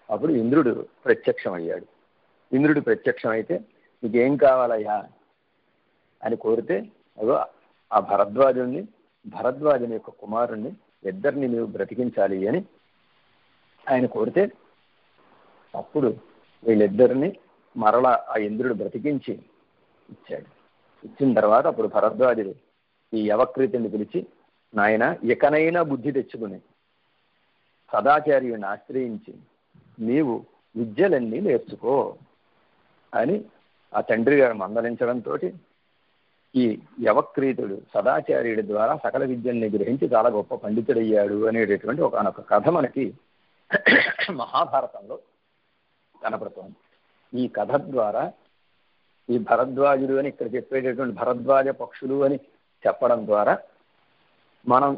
అప్పుడు ఇంద్రుడు ప్రత్యక్షమయ్యాడు. ఇంద్రుడు ప్రత్యక్షమైతే నీకేం కావాలయ్యా అని కోరితే అదో ఆ భరద్వాజుని యొక్క కుమారుణ్ణి ఇద్దరిని నీవు బ్రతికించాలి అని ఆయన కోరితే అప్పుడు వీళ్ళిద్దరిని మరలా ఆ ఇంద్రుడు బ్రతికించి ఇచ్చాడు. ఇచ్చిన తర్వాత అప్పుడు భరద్వాజుడు ఈ యవక్రీతుని పిలిచి, నాయన ఇకనైనా బుద్ధి తెచ్చుకుని సదాచార్యుని ఆశ్రయించి నీవు విద్యలన్నీ నేర్చుకో అని ఆ తండ్రి గారు మందలించడంతో ఈ యవక్రీతుడు సదాచార్యుడి ద్వారా సకల విద్యల్ని గ్రహించి చాలా గొప్ప పండితుడయ్యాడు అనేటటువంటి ఒకనొక కథ మనకి మహాభారతంలో కనపడుతోంది. ఈ కథ ద్వారా ఈ భరద్వాజుడు అని ఇక్కడ చెప్పేటటువంటి భరద్వాజ పక్షులు అని చెప్పడం ద్వారా మనం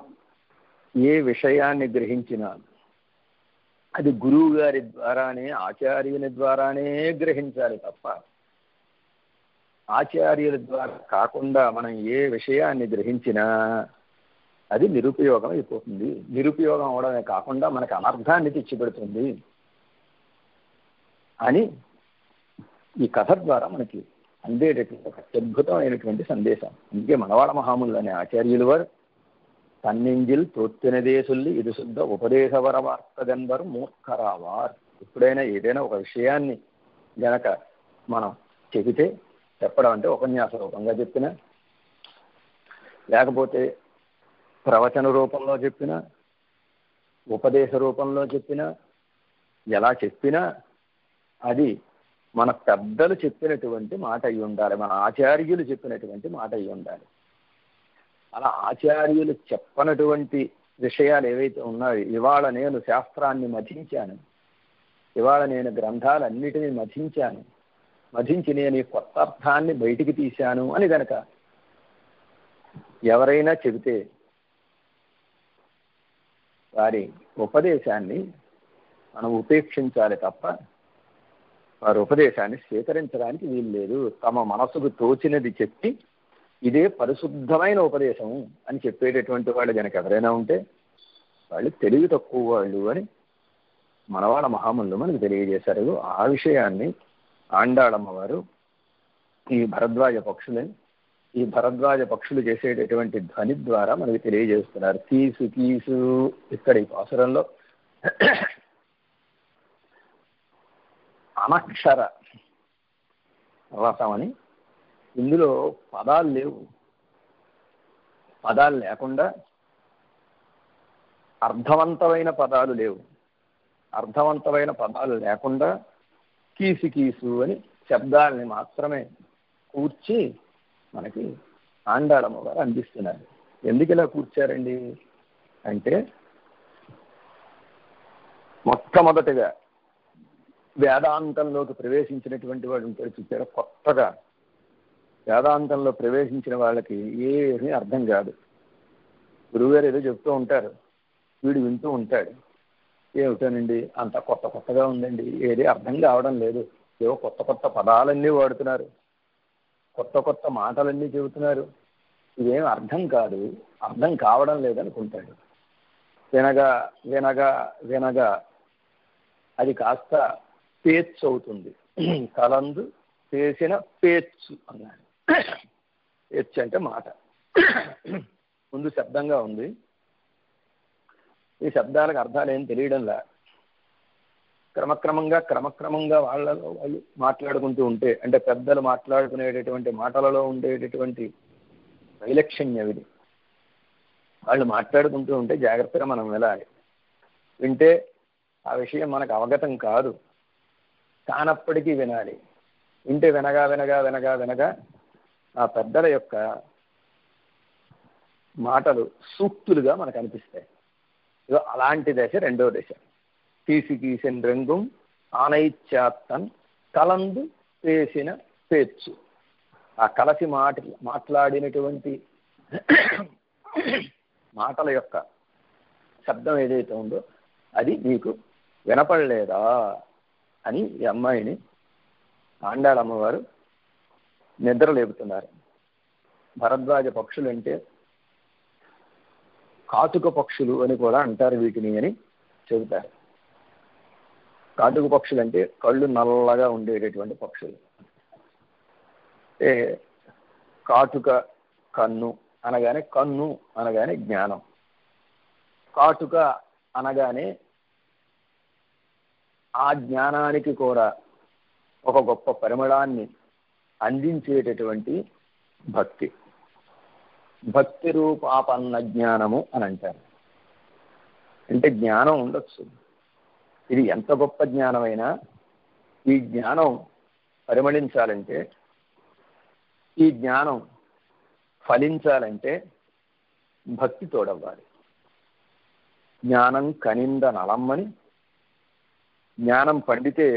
ఏ విషయాన్ని గ్రహించినా అది గురువు గారి ద్వారానే, ఆచార్యుని ద్వారానే గ్రహించాలి తప్ప ఆచార్యుల ద్వారా కాకుండా మనం ఏ విషయాన్ని గ్రహించినా అది నిరుపయోగం అయిపోతుంది. నిరుపయోగం అవడమే కాకుండా మనకు అనర్థాన్ని తెచ్చిపెడుతుంది అని ఈ కథ ద్వారా మనకి అందేటటువంటి ఒక అద్భుతమైనటువంటి సందేశం. అందుకే మనవాళ మహాములు అనే ఆచార్యులు వారు తన్నింజిల్ తోత్తినదే సొల్లి ఇది శుద్ధ ఉపదేశవరవార్తదెంబరు మూర్ఖరావార్. ఎప్పుడైనా ఏదైనా ఒక విషయాన్ని గనక మనం చెప్పడం అంటే ఉపన్యాస రూపంగా చెప్పినా, లేకపోతే ప్రవచన రూపంలో చెప్పినా, ఉపదేశ రూపంలో చెప్పినా, ఎలా చెప్పినా అది మన పెద్దలు చెప్పినటువంటి మాట అయి ఉండాలి, మన ఆచార్యులు చెప్పినటువంటి మాట అయి ఉండాలి. అలా ఆచార్యులు చెప్పనటువంటి విషయాలు ఏవైతే ఉన్నాయో, ఇవాళ నేను శాస్త్రాన్ని మథించాను, ఇవాళ నేను గ్రంథాలన్నిటినీ మథించి నేను ఈ కొత్త అర్థాన్ని బయటికి తీశాను అని గనక ఎవరైనా చెబితే వారి ఉపదేశాన్ని మనం ఉపేక్షించాలి తప్ప వారి ఉపదేశాన్ని స్వీకరించడానికి వీలు లేదు. తమ మనసుకు తోచినది చెప్పి ఇదే పరిశుద్ధమైన ఉపదేశం అని చెప్పేటటువంటి వాళ్ళు కనుక ఎవరైనా ఉంటే వాళ్ళు తెలివి తక్కువ వాళ్ళు అని మనవాళ్ళ మహాములు మనకు తెలియజేశారు. ఆ విషయాన్ని ఆండాళమ్మ వారు ఈ భరద్వాజ పక్షులు చేసేటటువంటి ధ్వని ద్వారా మనకి తెలియజేస్తున్నారు. కీసు కీసు ఇక్కడ ఈ పాసురంలో అనక్షర రసం అని, ఇందులో పదాలు లేవు. పదాలు లేకుండా అర్థవంతమైన పదాలు లేవు. అర్థవంతమైన పదాలు లేకుండా కీసు కీసు అని శబ్దాలని మాత్రమే కూర్చి మనకి ఆండాళమ్మ వారు అందిస్తున్నారు. ఎందుకు ఇలా కూర్చారండి అంటే, మొట్టమొదటిగా వేదాంతంలోకి ప్రవేశించినటువంటి వాడు ఉంటాడు చూసారా, కొత్తగా వేదాంతంలో ప్రవేశించిన వాళ్ళకి ఏమీ అర్థం కాదు. గురువుగారు ఏదో చెప్తూ ఉంటారు, వీడు వింటూ ఉంటాడు, ఏమిటోనండి అంత కొత్త కొత్తగా ఉందండి, ఏది అర్థం కావడం లేదు, ఏవో కొత్త కొత్త పదాలన్నీ వాడుతున్నారు, కొత్త కొత్త మాటలన్నీ చెబుతున్నారు, ఇదేం అర్థం కాదు, అర్థం కావడం లేదనుకుంటాడు. వినగా వినగా వినగా అది కాస్త పేచ్చు అవుతుంది. కలందు చేసిన పేచ్చు అన్నాడు. పేచ్చు అంటే మాట. ముందు శబ్దంగా ఉంది, ఈ శబ్దాలకు అర్థాలు ఏం తెలియడంలా క్రమక్రమంగా వాళ్ళలో వాళ్ళు మాట్లాడుకుంటూ ఉంటే, అంటే పెద్దలు మాట్లాడుకునేటటువంటి మాటలలో ఉండేటటువంటి వైలక్షణ్యం ఇది. వాళ్ళు మాట్లాడుకుంటూ ఉంటే జాగ్రత్తగా మనం వినాలి. వింటే ఆ విషయం మనకు అవగతం కాదు, కానప్పటికీ వినాలి. వింటే వినగా వినగా వినగా వినగా ఆ పెద్దల యొక్క మాటలు సూక్తులుగా మనకు అనిపిస్తాయి. ఇదో అలాంటి దశ రెండో దశ. తీసికీసిన రంగం ఆనైత్యాత్తన్ కలందు పేసిన పేచ్చు. ఆ కలసి మాట్లాడినటువంటి మాటల యొక్క శబ్దం ఏదైతే ఉందో అది మీకు వినపడలేదా అని ఈ అమ్మాయిని ఆండాళమ్మవారు నిద్ర లేపుతున్నారు. భరద్వాజ పక్షులు అంటే కాటుక పక్షులు అని కూడా అంటారు వీటిని అని చెబుతారు. కాటుక పక్షులు అంటే కళ్ళు నల్లగా ఉండేటటువంటి పక్షులు. అంటే కాటుక కన్ను అనగానే, కన్ను అనగానే జ్ఞానం, కాటుక అనగానే ఆ జ్ఞానానికి కూడా ఒక గొప్ప పరిమళాన్ని అందించేటటువంటి భక్తి. భక్తి రూపాపన్న జ్ఞానము అని అంటారు. అంటే జ్ఞానం ఉండొచ్చు, ఇది ఎంత గొప్ప జ్ఞానమైనా ఈ జ్ఞానం పరిమళించాలంటే, ఈ జ్ఞానం ఫలించాలంటే భక్తి తోడవ్వాలి. జ్ఞానం కనింద నలమ్మని, జ్ఞానం పండితే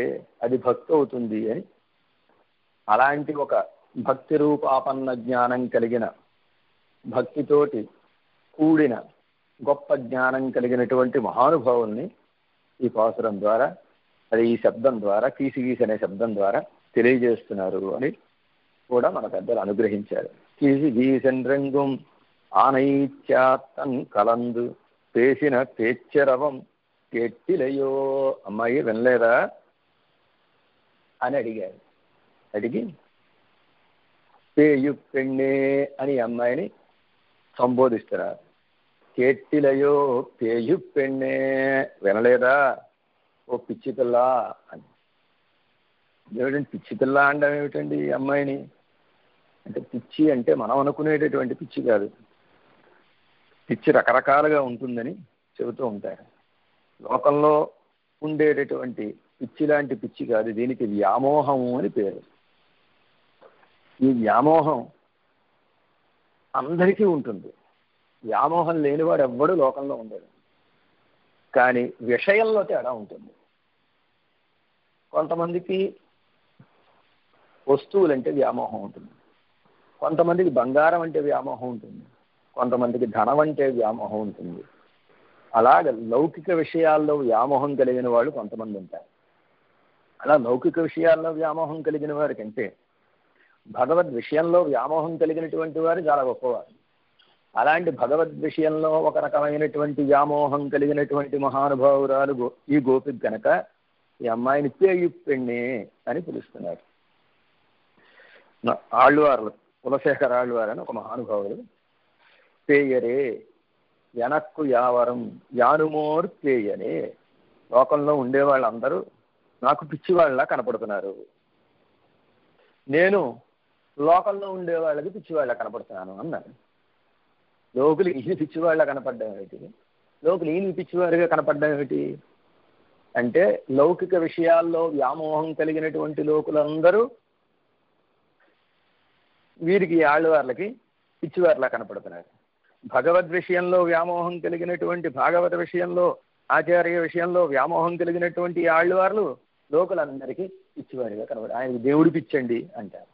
అది భక్తి అవుతుంది అని. అలాంటి ఒక భక్తి రూపాపన్న జ్ఞానం కలిగిన, భక్తితోటి కూడిన గొప్ప జ్ఞానం కలిగినటువంటి మహానుభావుల్ని ఈ పాసురం ద్వారా, అది ఈ శబ్దం ద్వారా, కీసిగీసి అనే శబ్దం ద్వారా తెలియజేస్తున్నారు అని కూడా మన పెద్దలు అనుగ్రహించారు. కీసిగీసన్ రంగం ఆనైత్యాత్తన్ కలందు పేసిన పేచ్చరవం కెట్టిలయో. అమ్మాయి వినలేదా అని అడిగారు. అడిగి పేయు పెಣ್ಣే అని అమ్మాయిని సంబోధిస్తున్నారు. కేట్టిలయో పేయు పెಣ್ಣే, వినలేదా ఓ పిచ్చి పిల్ల అని. ఏమిటండి పిచ్చి పిల్ల అనడం ఏమిటండి ఈ అమ్మాయిని? అంటే పిచ్చి అంటే మనం అనుకునేటటువంటి పిచ్చి కాదు, పిచ్చి రకరకాలుగా ఉంటుందని చెబుతూ ఉంటారు. లోకంలో ఉండేటటువంటి పిచ్చి లాంటి పిచ్చి కాదు, దీనికి వ్యామోహము అని పేరు. ఈ వ్యామోహం అందరికీ ఉంటుంది. వ్యామోహం లేనివాడు ఎవ్వడు లోకంలో ఉండడు. కానీ విషయంలో తేడా ఉంటుంది. కొంతమందికి వస్తువులంటే వ్యామోహం ఉంటుంది, కొంతమందికి బంగారం అంటే వ్యామోహం ఉంటుంది, కొంతమందికి ధనం అంటే వ్యామోహం ఉంటుంది. అలాగ లౌకిక విషయాల్లో వ్యామోహం కలిగిన వాళ్ళు కొంతమంది ఉంటారు. అలా లౌకిక విషయాల్లో వ్యామోహం కలిగిన వారి కంటే భగవద్ విషయంలో వ్యామోహం కలిగినటువంటి వారు చాలా గొప్పవారు. అలాంటి భగవద్ విషయంలో ఒక రకమైనటువంటి వ్యామోహం కలిగినటువంటి మహానుభావురాలు ఈ గోపిక కనుక ఈ అమ్మాయిని పేయు పెಣ್ಣే అని పిలుస్తున్నారు. ఆళ్వార్లు, కులశేఖర ఆళ్వారు అని ఒక మహానుభావుడు, పేయరే వెనక్కు యావరం యానుమోర్ పేయనే, లోకంలో ఉండేవాళ్ళందరూ నాకు పిచ్చివాళ్ళ కనపడుతున్నారు, నేను లోకంలో ఉండేవాళ్ళకి పిచ్చివాళ్ళ కనపడుతున్నాను అన్నారు. లోకులు ఈయన పిచ్చివాళ్ళ కనపడ్డం ఏమిటి, లోకులు ఈయన పిచ్చివారిగా కనపడ్డం ఏమిటి అంటే, లౌకిక విషయాల్లో వ్యామోహం కలిగినటువంటి లోకులందరూ వీరికి ఆళ్ళవార్లకి పిచ్చివార్లా కనపడుతున్నారు. భగవద్ విషయంలో వ్యామోహం కలిగినటువంటి, భాగవత విషయంలో, ఆచార్య విషయంలో వ్యామోహం కలిగినటువంటి ఆళ్ళవార్లు లోకులందరికీ పిచ్చివారిగా కనబడు. ఆయనకి దేవుడి పిచ్చండి అంటారు.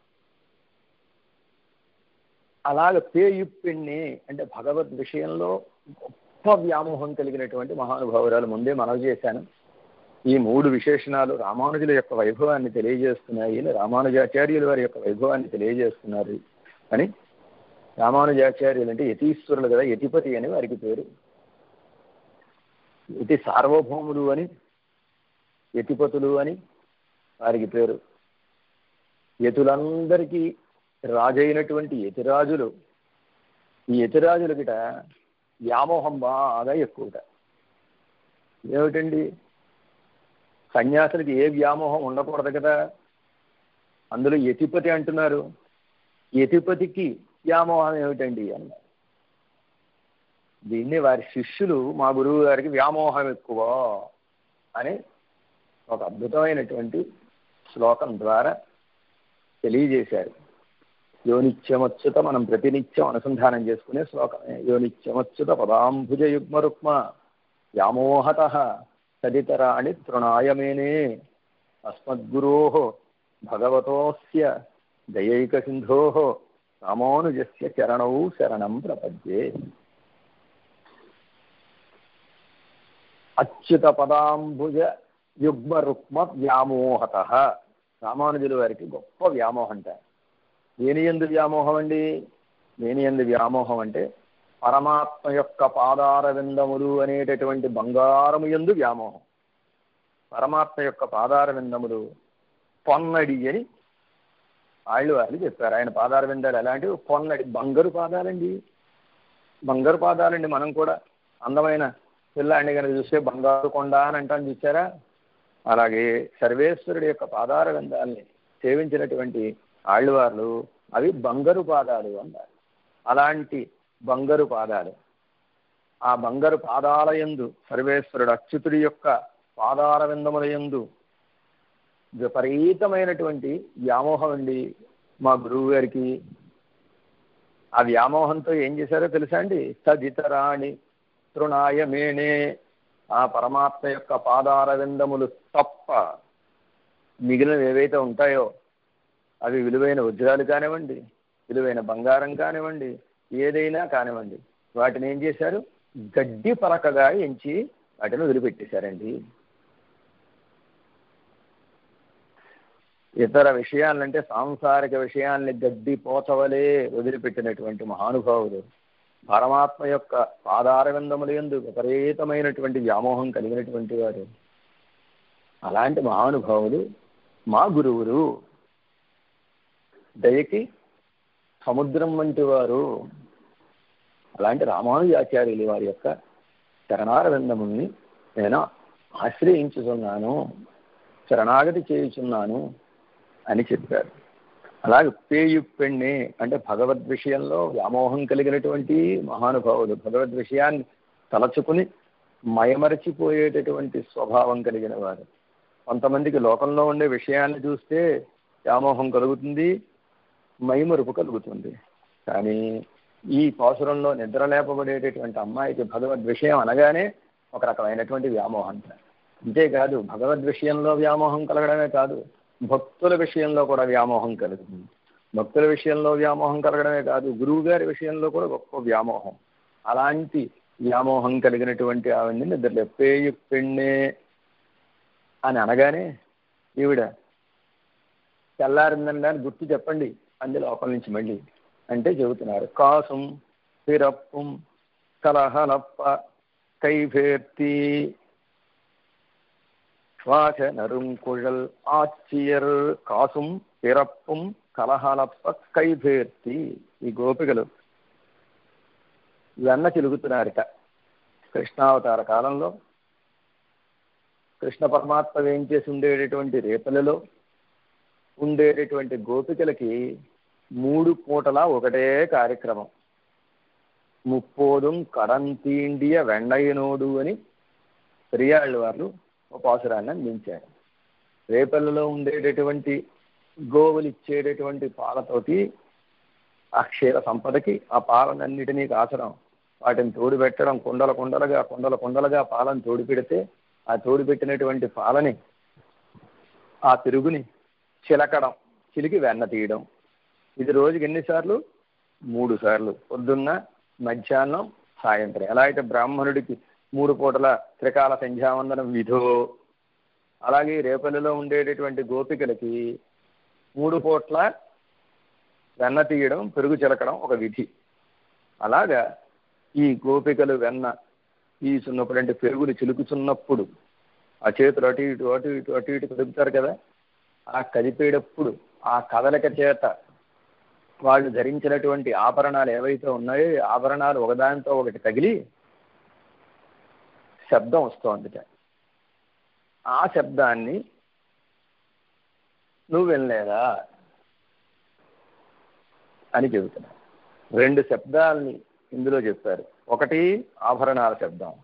అలాగ పేయుప్పిణ్ణి అంటే భగవద్ విషయంలో గొప్ప వ్యామోహం కలిగినటువంటి మహానుభావురాలు. ముందే మనవి చేశాను, ఈ 3 విశేషణాలు రామానుజుల యొక్క వైభవాన్ని తెలియజేస్తున్నాయి, రామానుజాచార్యుల వారి యొక్క వైభవాన్ని తెలియజేస్తున్నారు అని. రామానుజాచార్యులు అంటే యతీశ్వరులు కదా, యతిపతి అని వారికి పేరు. యతి సార్వభౌములు అని, యతిపతులు అని వారికి పేరు. యతులందరికీ రాజైనటువంటి యతిరాజులు. ఈ యతిరాజులకిట వ్యామోహం బాగా ఎక్కువట. ఏమిటండి, సన్యాసులకి ఏ వ్యామోహం ఉండకూడదు కదా, అందులో యతిపతి అంటున్నారు. యతిపతికి వ్యామోహం ఏమిటండి అన్నారు. దీన్ని వారి శిష్యులు మా గురువు గారికి వ్యామోహం ఎక్కువ అని ఒక అద్భుతమైనటువంటి శ్లోకం ద్వారా తెలియజేశారు. యోనిత్యమచ్యుత, మనం ప్రతినిత్యం అనుసంధానం చేసుకునే శ్లోకమే. యోనిత్యమచ్యుత పదాంబుజ యుగ్మ రుక్మ వ్యామోహత తదితరాణి తృణాయమేనే అస్మద్గురో భగవతోస్య దయైక సింధో రామానుజస్య చరణౌ శరణం ప్రపద్యే. అచ్యుత పదాంబుజ యుగ్మ రుక్మ వ్యామోహత. రామానుజుల వారికి గొప్ప వ్యామోహంట. దేని యందు వ్యామోహం అండి? దేని యందు వ్యామోహం అంటే పరమాత్మ యొక్క పాదార విందములు అనేటటువంటి బంగారము యందు వ్యామోహం. పరమాత్మ యొక్క పాదార విందములు పొన్నడి అని వాళ్ళు చెప్పారు. ఆయన పాదార విందాలు ఎలాంటివి? పొన్నడి, బంగారు పాదాలండి. బంగారు పాదాలండి. మనం కూడా అందమైన పిల్లాడిని కనుక చూస్తే బంగారు కొండ అని అంటాను, చూసారా? అలాగే సర్వేశ్వరుడి యొక్క పాదార విందాల్ని సేవించినటువంటి ఆళ్ళవార్లు అవి బంగారు పాదాలు అన్నారు. అలాంటి బంగారు పాదాలు, ఆ బంగారు పాదాల యందు సర్వేశ్వరుడు అచ్యుతుడి యొక్క పాదార విందముల యందు విపరీతమైనటువంటి వ్యామోహం అండి మా గురువు గారికి. ఆ వ్యామోహంతో ఏం చేశారో తెలుసా అండి? తదితరాణి తృణాయమేనే, ఆ పరమాత్మ యొక్క పాదార విందములు తప్ప మిగిలినవి ఏవైతే ఉంటాయో అవి విలువైన వజ్రాలు కానివ్వండి, విలువైన బంగారం కానివ్వండి, ఏదైనా కానివ్వండి, వాటిని ఏం చేశారు? గడ్డి పలకగా ఎంచి వాటిని వదిలిపెట్టేశారండి. ఇతర విషయాలంటే సాంసారిక విషయాల్ని గడ్డి పోచవలే వదిలిపెట్టినటువంటి మహానుభావులు, పరమాత్మ యొక్క పాదార విందముల యందు విపరీతమైనటువంటి వ్యామోహం కలిగినటువంటి వారు. అలాంటి మహానుభావులు మా గురువులు. దయకి సముద్రం వంటి వారు. అలాంటి రామానుజాచార్యులు వారి యొక్క శరణార విందముల్ని నేను ఆశ్రయించుతున్నాను, శరణాగతి చేయుచున్నాను అని చెప్పారు. అలాగే పేయుప్పెణ్ణి అంటే భగవద్ విషయంలో వ్యామోహం కలిగినటువంటి మహానుభావులు, భగవద్ విషయాన్ని తలచుకుని మయమరచిపోయేటటువంటి స్వభావం కలిగిన వారు. కొంతమందికి లోకంలో ఉండే విషయాన్ని చూస్తే వ్యామోహం కలుగుతుంది, మైమరుపు కలుగుతుంది. కానీ ఈ పాసురంలో నిద్ర లేపబడేటటువంటి అమ్మాయికి భగవద్ విషయం అనగానే ఒక రకమైనటువంటి వ్యామోహం. అంతేకాదు భగవద్ విషయంలో వ్యామోహం కలగడమే కాదు, భక్తుల విషయంలో కూడా వ్యామోహం కలుగుతుంది. భక్తుల విషయంలో వ్యామోహం కలగడమే కాదు, గురువు గారి విషయంలో కూడా గొప్ప వ్యామోహం. అలాంటి వ్యామోహం కలిగినటువంటి ఆవిడ్ని నిద్రలేపేయుప్పెణ్ణే అని అనగానే ఈవిడ తెల్లారిందండి అని గుర్తు చెప్పండి అంది లోపల నుంచి మళ్ళీ. అంటే చెబుతున్నారు, కాసుం పిరప్పుం కలహలప్ప కైఫేర్తి శ్వాస నరుంకుழல் ఆచియర్ కాసుం పిరప్పుం కలహలప్ప కైఫేర్తి. ఈ గోపికలు వెన్న చిలుగుతున్నారట. కృష్ణావతార కాలంలో కృష్ణ పరమాత్మ వేయించేసి ఉండేటటువంటి రేపలలో ఉండేటటువంటి గోపికలకి 3 పూటలా ఒకటే కార్యక్రమం. ముప్పోదుం కడంతీండియ వెండయ్యనోడు అని పెరియాళ్ళు వారు ఒక పాసురాన్ని అందించారు. రేపల్లలో ఉండేటటువంటి గోవులు ఇచ్చేటటువంటి పాలతోటి ఆ క్షీర సంపదకి ఆ పాలనన్నిటినీ కాచడం, వాటిని తోడు పెట్టడం, కుండలుగా పాలను తోడు పెడితే ఆ తోడు పెట్టినటువంటి పాలని ఆ పెరుగుని చిలకడం, చిలికి వెన్న తీయడం. ఇది రోజుకి ఎన్నిసార్లు? 3 సార్లు, పొద్దున్న, మధ్యాహ్నం, సాయంత్రం. ఎలా అయితే బ్రాహ్మణుడికి 3 పూటల త్రికాల సంధ్యావందనం విధో, అలాగే రేపల్లిలో ఉండేటటువంటి గోపికలకి 3 పూట్ల వెన్న తీయడం, పెరుగు చిలకడం ఒక విధి. అలాగా ఈ గోపికలు వెన్న తీసున్నప్పుడు, అంటే పెరుగులు చిలుకుతున్నప్పుడు ఆ చేతులు అటు ఇటు అటు ఇటు అటు ఇటు కదుపుతారు కదా, ఆ కదిపేటప్పుడు ఆ కదలిక చేత వాళ్ళు ధరించినటువంటి ఆభరణాలు ఏవైతే ఉన్నాయో ఆభరణాలు ఒకదానితో ఒకటి తగిలి శబ్దం వస్తోందిట. ఆ శబ్దాన్ని నువ్వు వినలేదా అని చెబుతున్నా. 2 శబ్దాలని ఇందులో చెప్పారు. ఒకటి ఆభరణాల శబ్దం,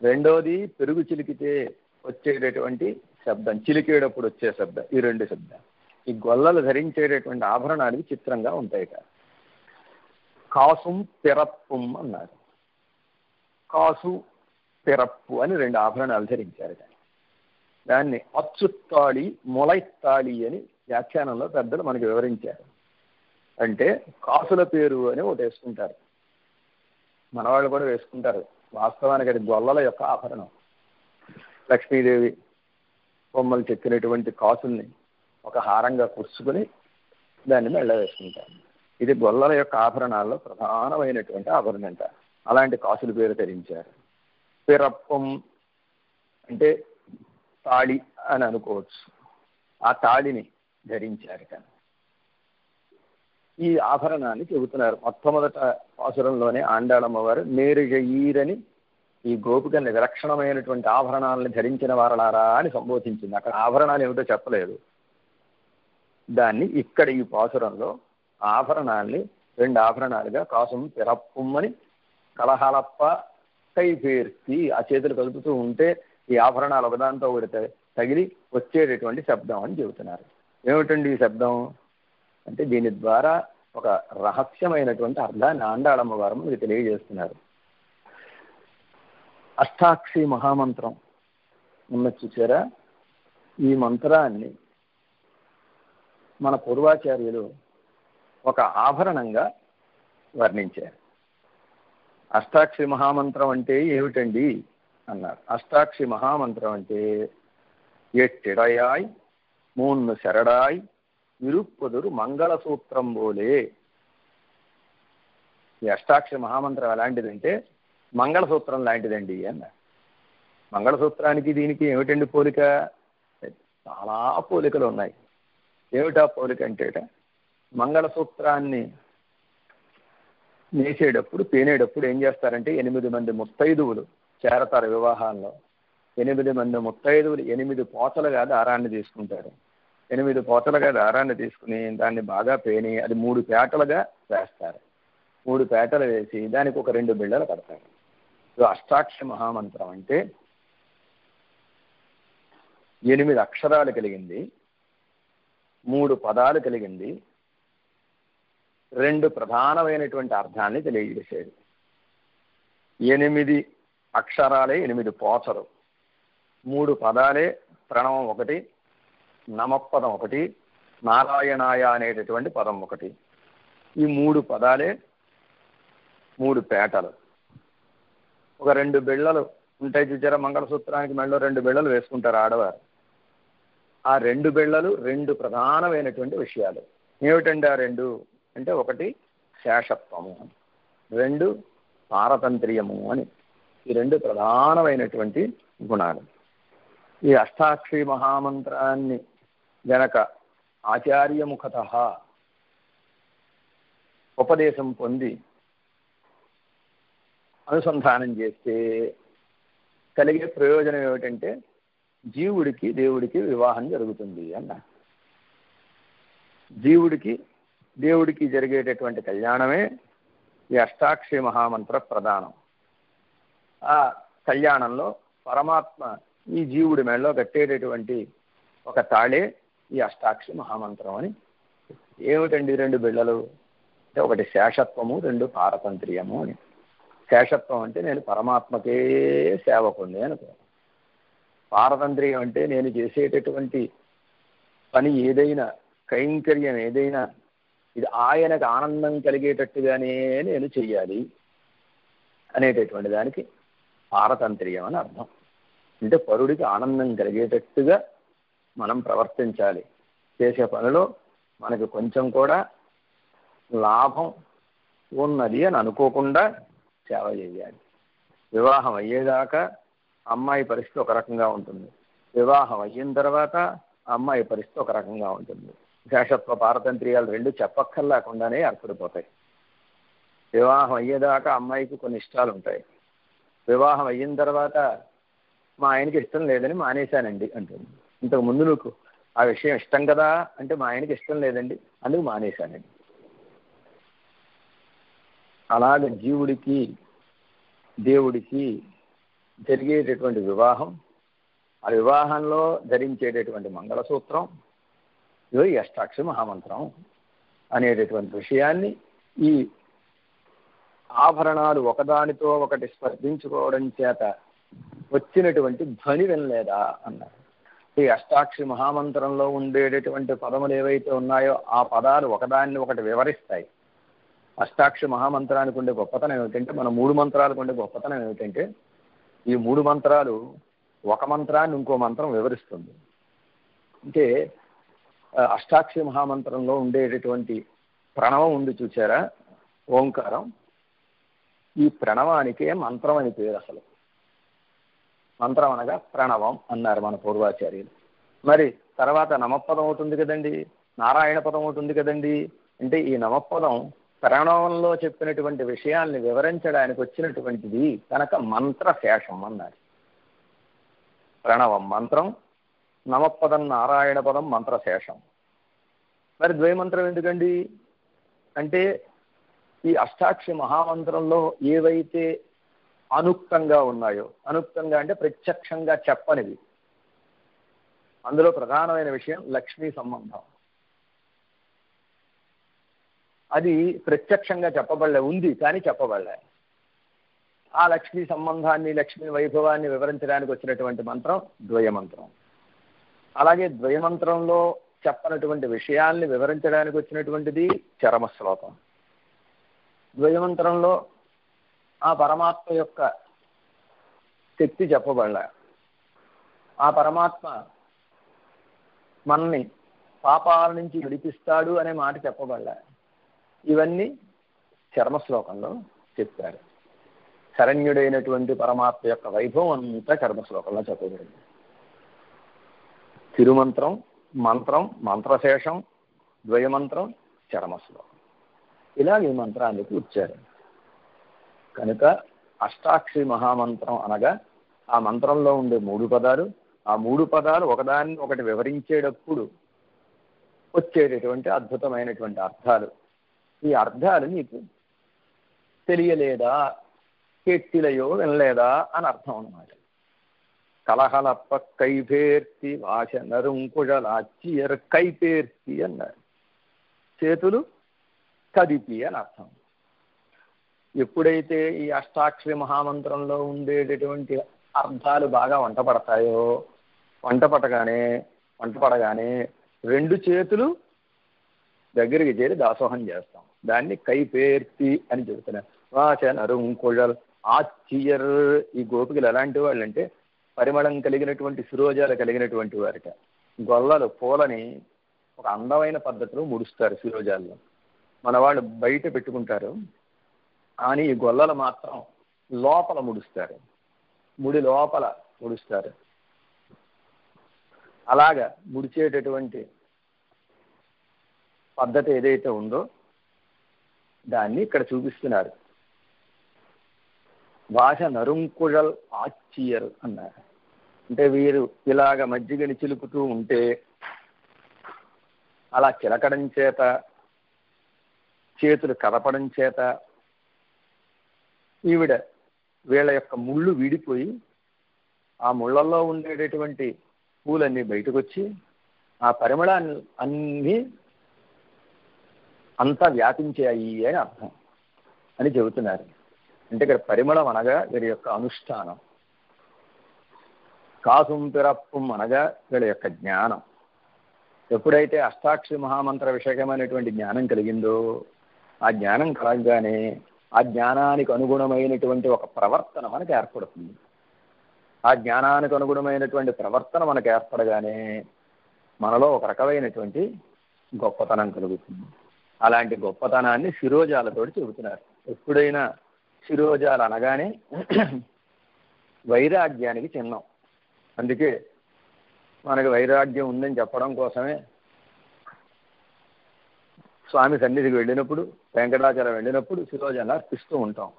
రెండోది పెరుగు చిలికితే వచ్చేటటువంటి శబ్దం, చిలికేటప్పుడు వచ్చే శబ్దం. ఈ 2 శబ్దాలు ఈ గొల్లలు ధరించేటటువంటి ఆభరణాలు చిత్రంగా ఉంటాయి కదా. కాసుం పిరప్పుం అన్నారు. కాసు పిరప్పు అని 2 ఆభరణాలు ధరించారు. దాన్ని అచ్చుత్తాళి మొలైత్తాళి అని వ్యాఖ్యానంలో పెద్దలు మనకు వివరించారు. అంటే కాసుల పేరు అని ఒకటి వేసుకుంటారు, మనవాళ్ళు కూడా వేసుకుంటారు. వాస్తవానికి అది గొల్లల యొక్క ఆభరణం. లక్ష్మీదేవి బొమ్మలు చెక్కినటువంటి కాసుల్ని ఒక హారంగా కూర్చుకొని దాన్ని మెళ్ళ వేసుకుంటారు. ఇది గొల్లల యొక్క ఆభరణాల్లో ప్రధానమైనటువంటి ఆభరణంట. అలాంటి కాసుల పేరు ధరించారు. పిరప్పం అంటే తాళి అని అనుకోవచ్చు. ఆ తాళిని ధరించారు. కానీ ఈ ఆభరణాన్ని చెబుతున్నారు. మొట్టమొదట పాసురంలోనే ఆండాళమ్మ వారు నేరుజయీరని ఈ గోపికల్ని విలక్షణమైనటువంటి ఆభరణాలను ధరించిన వారలారా అని సంబోధించింది. అక్కడ ఆభరణాలు ఏమిటో చెప్పలేదు. దాన్ని ఇక్కడ ఈ పాసురంలో ఆభరణాల్ని 2 ఆభరణాలుగా కాసుం పిరప్పుమ్మని కలహలప్ప కైపేర్చి ఆ చేతులు కలుపుతూ ఉంటే ఈ ఆభరణాలు ఒకదాంతో ఒకటి తగిలి వచ్చేటటువంటి శబ్దం అని చెబుతున్నారు. ఏమిటండి ఈ శబ్దం అంటే దీని ద్వారా ఒక రహస్యమైనటువంటి అర్థాన్ని ఆండాళమ్మ వారు మీకు తెలియజేస్తున్నారు. అష్టాక్షి మహామంత్రం ఉన్న చూసారా, ఈ మంత్రాన్ని మన పూర్వాచార్యులు ఒక ఆభరణంగా వర్ణించారు. అష్టాక్షి మహామంత్రం అంటే ఏమిటండి అన్నారు. అష్టాక్షి మహామంత్రం అంటే ఎట్టిడయాయ్ 3 శరడాయ్ విరుప్పదురు మంగళసూత్రం బోలే. ఈ అష్టాక్షి మహామంత్రం ఎలాంటిదంటే మంగళసూత్రం లాంటిదండి అన్నారు. మంగళసూత్రానికి దీనికి ఏమిటండి పోలిక? చాలా పోలికలు ఉన్నాయి. ఏమిటా పోలిక అంటే మంగళసూత్రాన్ని నేసేటప్పుడు పేనేటప్పుడు ఏం చేస్తారంటే 8 మంది ముత్తైదువులు చేరతారు వివాహాల్లో. 8 మంది ముత్తైదువులు 8 పోతలుగా దారాన్ని తీసుకుంటారు. 8 పోతలుగా దారాన్ని తీసుకుని దాన్ని బాగా పేని అది 3 పేటలుగా వేస్తారు. 3 పేటలు వేసి దానికి ఒక 2 బిళ్ళలు కడతారు. అష్టాక్షి మహామంత్రం అంటే 8 అక్షరాలు కలిగింది, 3 పదాలు కలిగింది, 2 ప్రధానమైనటువంటి అర్థాన్ని తెలియజేసేది. 8 అక్షరాలే 8 పోచలు, 3 పదాలే ప్రణవం ఒకటి, నమపదం ఒకటి, నారాయణాయ అనేటటువంటి పదం ఒకటి. ఈ 3 పదాలే 3 పేటలు. ఒక 2 బిళ్ళలు ఉంటాయి చూసారా, మంగళసూత్రానికి మెడలో 2 బిళ్ళలు వేసుకుంటారు ఆడవారు. ఆ 2 బిళ్ళలు 2 ప్రధానమైనటువంటి విషయాలు. ఏమిటండి ఆ 2 అంటే, ఒకటి శేషత్వము, 2 పారతంత్ర్యము అని. ఈ 2 ప్రధానమైనటువంటి గుణాలు. ఈ అష్టాక్షి మహామంత్రాన్ని గనక ఆచార్యముఖత ఉపదేశం పొంది అనుసంధానం చేస్తే కలిగే ప్రయోజనం ఏమిటంటే జీవుడికి దేవుడికి వివాహం జరుగుతుంది అన్న. జీవుడికి దేవుడికి జరిగేటటువంటి కళ్యాణమే ఈ అష్టాక్షి మహామంత్ర ప్రధానం. ఆ కళ్యాణంలో పరమాత్మ ఈ జీవుడి మెడలో కట్టేటటువంటి ఒక తాళే ఈ అష్టాక్షి మహామంత్రం అని. ఏమిటండి 2 బిళ్ళలు? అంటే ఒకటి శేషత్వము, రెండు పారతంత్ర్యము అని. శేషత్వం అంటే నేను పరమాత్మకే సేవకుణ్ణి అనుకో. పారతంత్ర్యం అంటే నేను చేసేటటువంటి పని ఏదైనా, కైంకర్యం ఏదైనా, ఇది ఆయనకు ఆనందం కలిగేటట్టుగానే నేను చెయ్యాలి అనేటటువంటి దానికి పారతంత్ర్యం అని అర్థం. అంటే పరుడికి ఆనందం కలిగేటట్టుగా మనం ప్రవర్తించాలి. చేసే పనిలో మనకు కొంచెం కూడా లాభం ఉన్నది అని అనుకోకుండా సేవ చేయాలి. వివాహం అయ్యేదాకా అమ్మాయి పరిస్థితి ఒక రకంగా ఉంటుంది, వివాహం అయిన తర్వాత అమ్మాయి పరిస్థితి ఒక రకంగా ఉంటుంది. శేషత్వ పారతంత్ర్యాలు రెండు చెప్పక్కర్లేకుండానే ఏర్పడిపోతాయి. వివాహం అయ్యేదాకా అమ్మాయికి కొన్ని ఇష్టాలు ఉంటాయి, వివాహం అయిన తర్వాత మా ఆయనకి ఇష్టం లేదని మానేశానండి అంటుంది. ఇంతకు ముందు నువ్వు ఆ విషయం ఇష్టం కదా అంటే మా ఆయనకి ఇష్టం లేదండి అందుకు మానేశానండి. అలాగే జీవుడికి దేవుడికి జరిగేటటువంటి వివాహం, ఆ వివాహంలో ధరించేటటువంటి మంగళసూత్రం, ఇవి అష్టాక్షి మహామంత్రం అనేటటువంటి విషయాన్ని ఈ ఆభరణాలు ఒకదానితో ఒకటి స్పర్శించుకోవడం చేత వచ్చినటువంటి ధ్వని వినలేదా అన్నారు. ఈ అష్టాక్షి మహామంత్రంలో ఉండేటటువంటి పదములు ఏవైతే ఉన్నాయో ఆ పదాలు ఒకదాన్ని ఒకటి వివరిస్తాయి. అష్టాక్షి మహామంత్రానికి ఉండే గొప్పతనం ఏమిటంటే, మన 3 మంత్రాలకు ఉండే గొప్పతనం ఏమిటంటే, ఈ 3 మంత్రాలు ఒక మంత్రాన్ని ఇంకో మంత్రం వివరిస్తుంది. అంటే అష్టాక్షి మహామంత్రంలో ఉండేటటువంటి ప్రణవం ఉంది చూసారా, ఓంకారం, ఈ ప్రణవానికే మంత్రం అని పేరు. అసలు మంత్రం అనగా ప్రణవం అన్నారు మన పూర్వాచార్యులు. మరి తర్వాత నమపదం అవుతుంది కదండి, నారాయణ పదం అవుతుంది కదండి. అంటే ఈ నమపదం ప్రణవంలో చెప్పినటువంటి విషయాల్ని వివరించడానికి వచ్చినటువంటిది కనుక మంత్రశేషం అన్నారు. ప్రణవం మంత్రం, నమపదం నారాయణ పదం మంత్రశేషం. మరి ద్వైమంత్రం ఎందుకండి అంటే, ఈ అష్టాక్షి మహామంత్రంలో ఏవైతే అనుక్తంగా ఉన్నాయో, అనుక్తంగా అంటే ప్రత్యక్షంగా చెప్పనివి, అందులో ప్రధానమైన విషయం లక్ష్మీ సంబంధం. అది ప్రత్యక్షంగా చెప్పబడలే, ఉంది కానీ చెప్పబడలే. ఆ లక్ష్మీ సంబంధాన్ని, లక్ష్మీ వైభవాన్ని వివరించడానికి వచ్చినటువంటి మంత్రం ద్వయమంత్రం. అలాగే ద్వయమంత్రంలో చెప్పనటువంటి విషయాల్ని వివరించడానికి వచ్చినటువంటిది చరమశ్లోకం. ద్వయమంత్రంలో ఆ పరమాత్మ యొక్క శక్తి చెప్పబడలే, ఆ పరమాత్మ మనల్ని పాపాల నుంచి విడిపిస్తాడు అనే మాట చెప్పబడలే. ఇవన్నీ చర్మశ్లోకంలో చెప్పారు. శరణ్యుడైనటువంటి పరమాత్మ యొక్క వైభవం అంతా చర్మశ్లోకంలో చెప్పబడింది. తిరుమంత్రం, మంత్రం, మంత్రశేషం, ద్వయమంత్రం, చరమశ్లోకం, ఇలా ఈ మంత్రానికి వచ్చారు. కనుక అష్టాక్షి మహామంత్రం అనగా ఆ మంత్రంలో ఉండే 3 పదాలు, ఆ 3 పదాలు ఒకదాన్ని ఒకటి వివరించేటప్పుడు వచ్చేటటువంటి అద్భుతమైనటువంటి అర్థాలు. ఈ అర్థాలు నీకు తెలియలేదా, కెట్టిలయో వినలేదా అని అర్థం అన్నమాట. కలహలప్ప కైపేర్తి వాశ నరుంకుళలాచియర్ కైపేర్తి అన్నారు. చేతులు కదిపి అని అర్థం. ఎప్పుడైతే ఈ అష్టాక్షరి మహామంత్రంలో ఉండేటటువంటి అర్థాలు బాగా వంట పడగానే 2 చేతులు దగ్గరికి చేరి దాసోహం చేస్తాం. దాన్ని కైపేర్తి అని చెబుతున్నారు. వాచ నరుంకుళల్ ఆచియర్. ఈ గోపికలు ఎలాంటి వాళ్ళు అంటే, పరిమళం కలిగినటువంటి శిరోజాలు కలిగినటువంటి వారిట. గొల్లలు పూలని ఒక అందమైన పద్ధతిలో ముడుస్తారు శిరోజాల్లో. మన వాళ్ళు బయట పెట్టుకుంటారు, కానీ ఈ గొల్లలు మాత్రం లోపల ముడుస్తారు, ముడి లోపల ముడుస్తారు. అలాగా ముడిచేటటువంటి పద్ధతి ఏదైతే ఉందో దాన్ని ఇక్కడ చూపిస్తున్నారు. భాష నరుంకుళల్ ఆచియర్ అన్నారు. అంటే వీరు ఇలాగ మజ్జిగని చిలుపుతూ ఉంటే అలా చిలకడం చేత, చేతులు కదపడం చేత వీళ్ళ యొక్క ముళ్ళు విడిపోయి ఆ ముళ్ళల్లో ఉండేటటువంటి పూలన్నీ బయటకు వచ్చి ఆ పరిమళాన్ని అన్నీ అంతా వ్యాపించాయి అని అర్థం అని చెబుతున్నారు. అంటే ఇక్కడ పరిమళం అనగా వీరి యొక్క అనుష్ఠానం, కాసుం పిరప్పుం అనగా వీళ్ళ యొక్క జ్ఞానం. ఎప్పుడైతే అష్టాక్షరి మహామంత్ర విషయకమైనటువంటి జ్ఞానం కలిగిందో, ఆ జ్ఞానం కలగగానే ఆ జ్ఞానానికి అనుగుణమైనటువంటి ఒక ప్రవర్తన మనకు ఏర్పడుతుంది. ఆ జ్ఞానానికి అనుగుణమైనటువంటి ప్రవర్తన మనకు ఏర్పడగానే మనలో ఒక రకమైనటువంటి గొప్పతనం కలుగుతుంది. అలాంటి గొప్పతనాన్ని శిరోజాలతోటి చెబుతున్నారు. ఎప్పుడైనా శిరోజాలు అనగానే వైరాగ్యానికి చిహ్నం. అందుకే మనకు వైరాగ్యం ఉందని చెప్పడం కోసమే స్వామి సన్నిధికి వెళ్ళినప్పుడు, వెంకటాచలం వెళ్ళినప్పుడు శిరోజాలు అర్పిస్తూ ఉంటాం.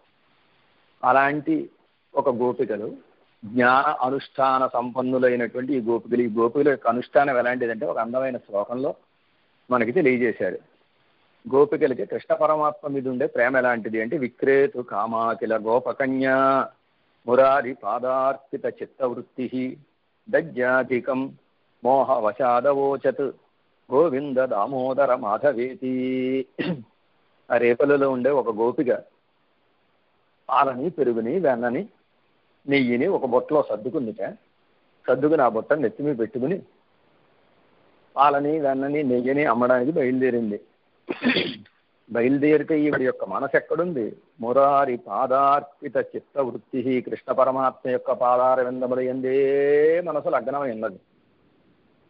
అలాంటి ఒక గోపికలు, జ్ఞాన అనుష్ఠాన సంపన్నులైనటువంటి ఈ గోపికల యొక్క అనుష్ఠానం ఎలాంటిదంటే ఒక అందమైన శ్లోకంలో మనకి తెలియజేశారు. గోపికలకి కృష్ణ పరమాత్మ మీద ఉండే ప్రేమ ఎలాంటిది అంటే, విక్రేతు కామాకిల గోపకన్యా మురారి పాదార్పిత చిత్తవృత్తి దజ్జాధికం మోహవశాదవోచత్ గోవింద దామోదర మాధవేతి. ఆ రేపలలో ఉండే ఒక గోపిక పాలని, పెరుగుని, వెన్నని, నెయ్యిని ఒక బొట్టలో సర్దుకుందిట. సర్దుకుని ఆ బొట్టను నెత్తిమీ పెట్టుకుని పాలని, వెన్నని, నెయ్యిని అమ్మడానికి బయలుదేరింది. బయలుదేరితే ఈవిడ యొక్క మనసు ఎక్కడుంది? మురారి పాదార్పిత చిత్తవృత్తి, కృష్ణ పరమాత్మ యొక్క పాదార విందముల యందే మనసు లగ్నమై ఉన్నది.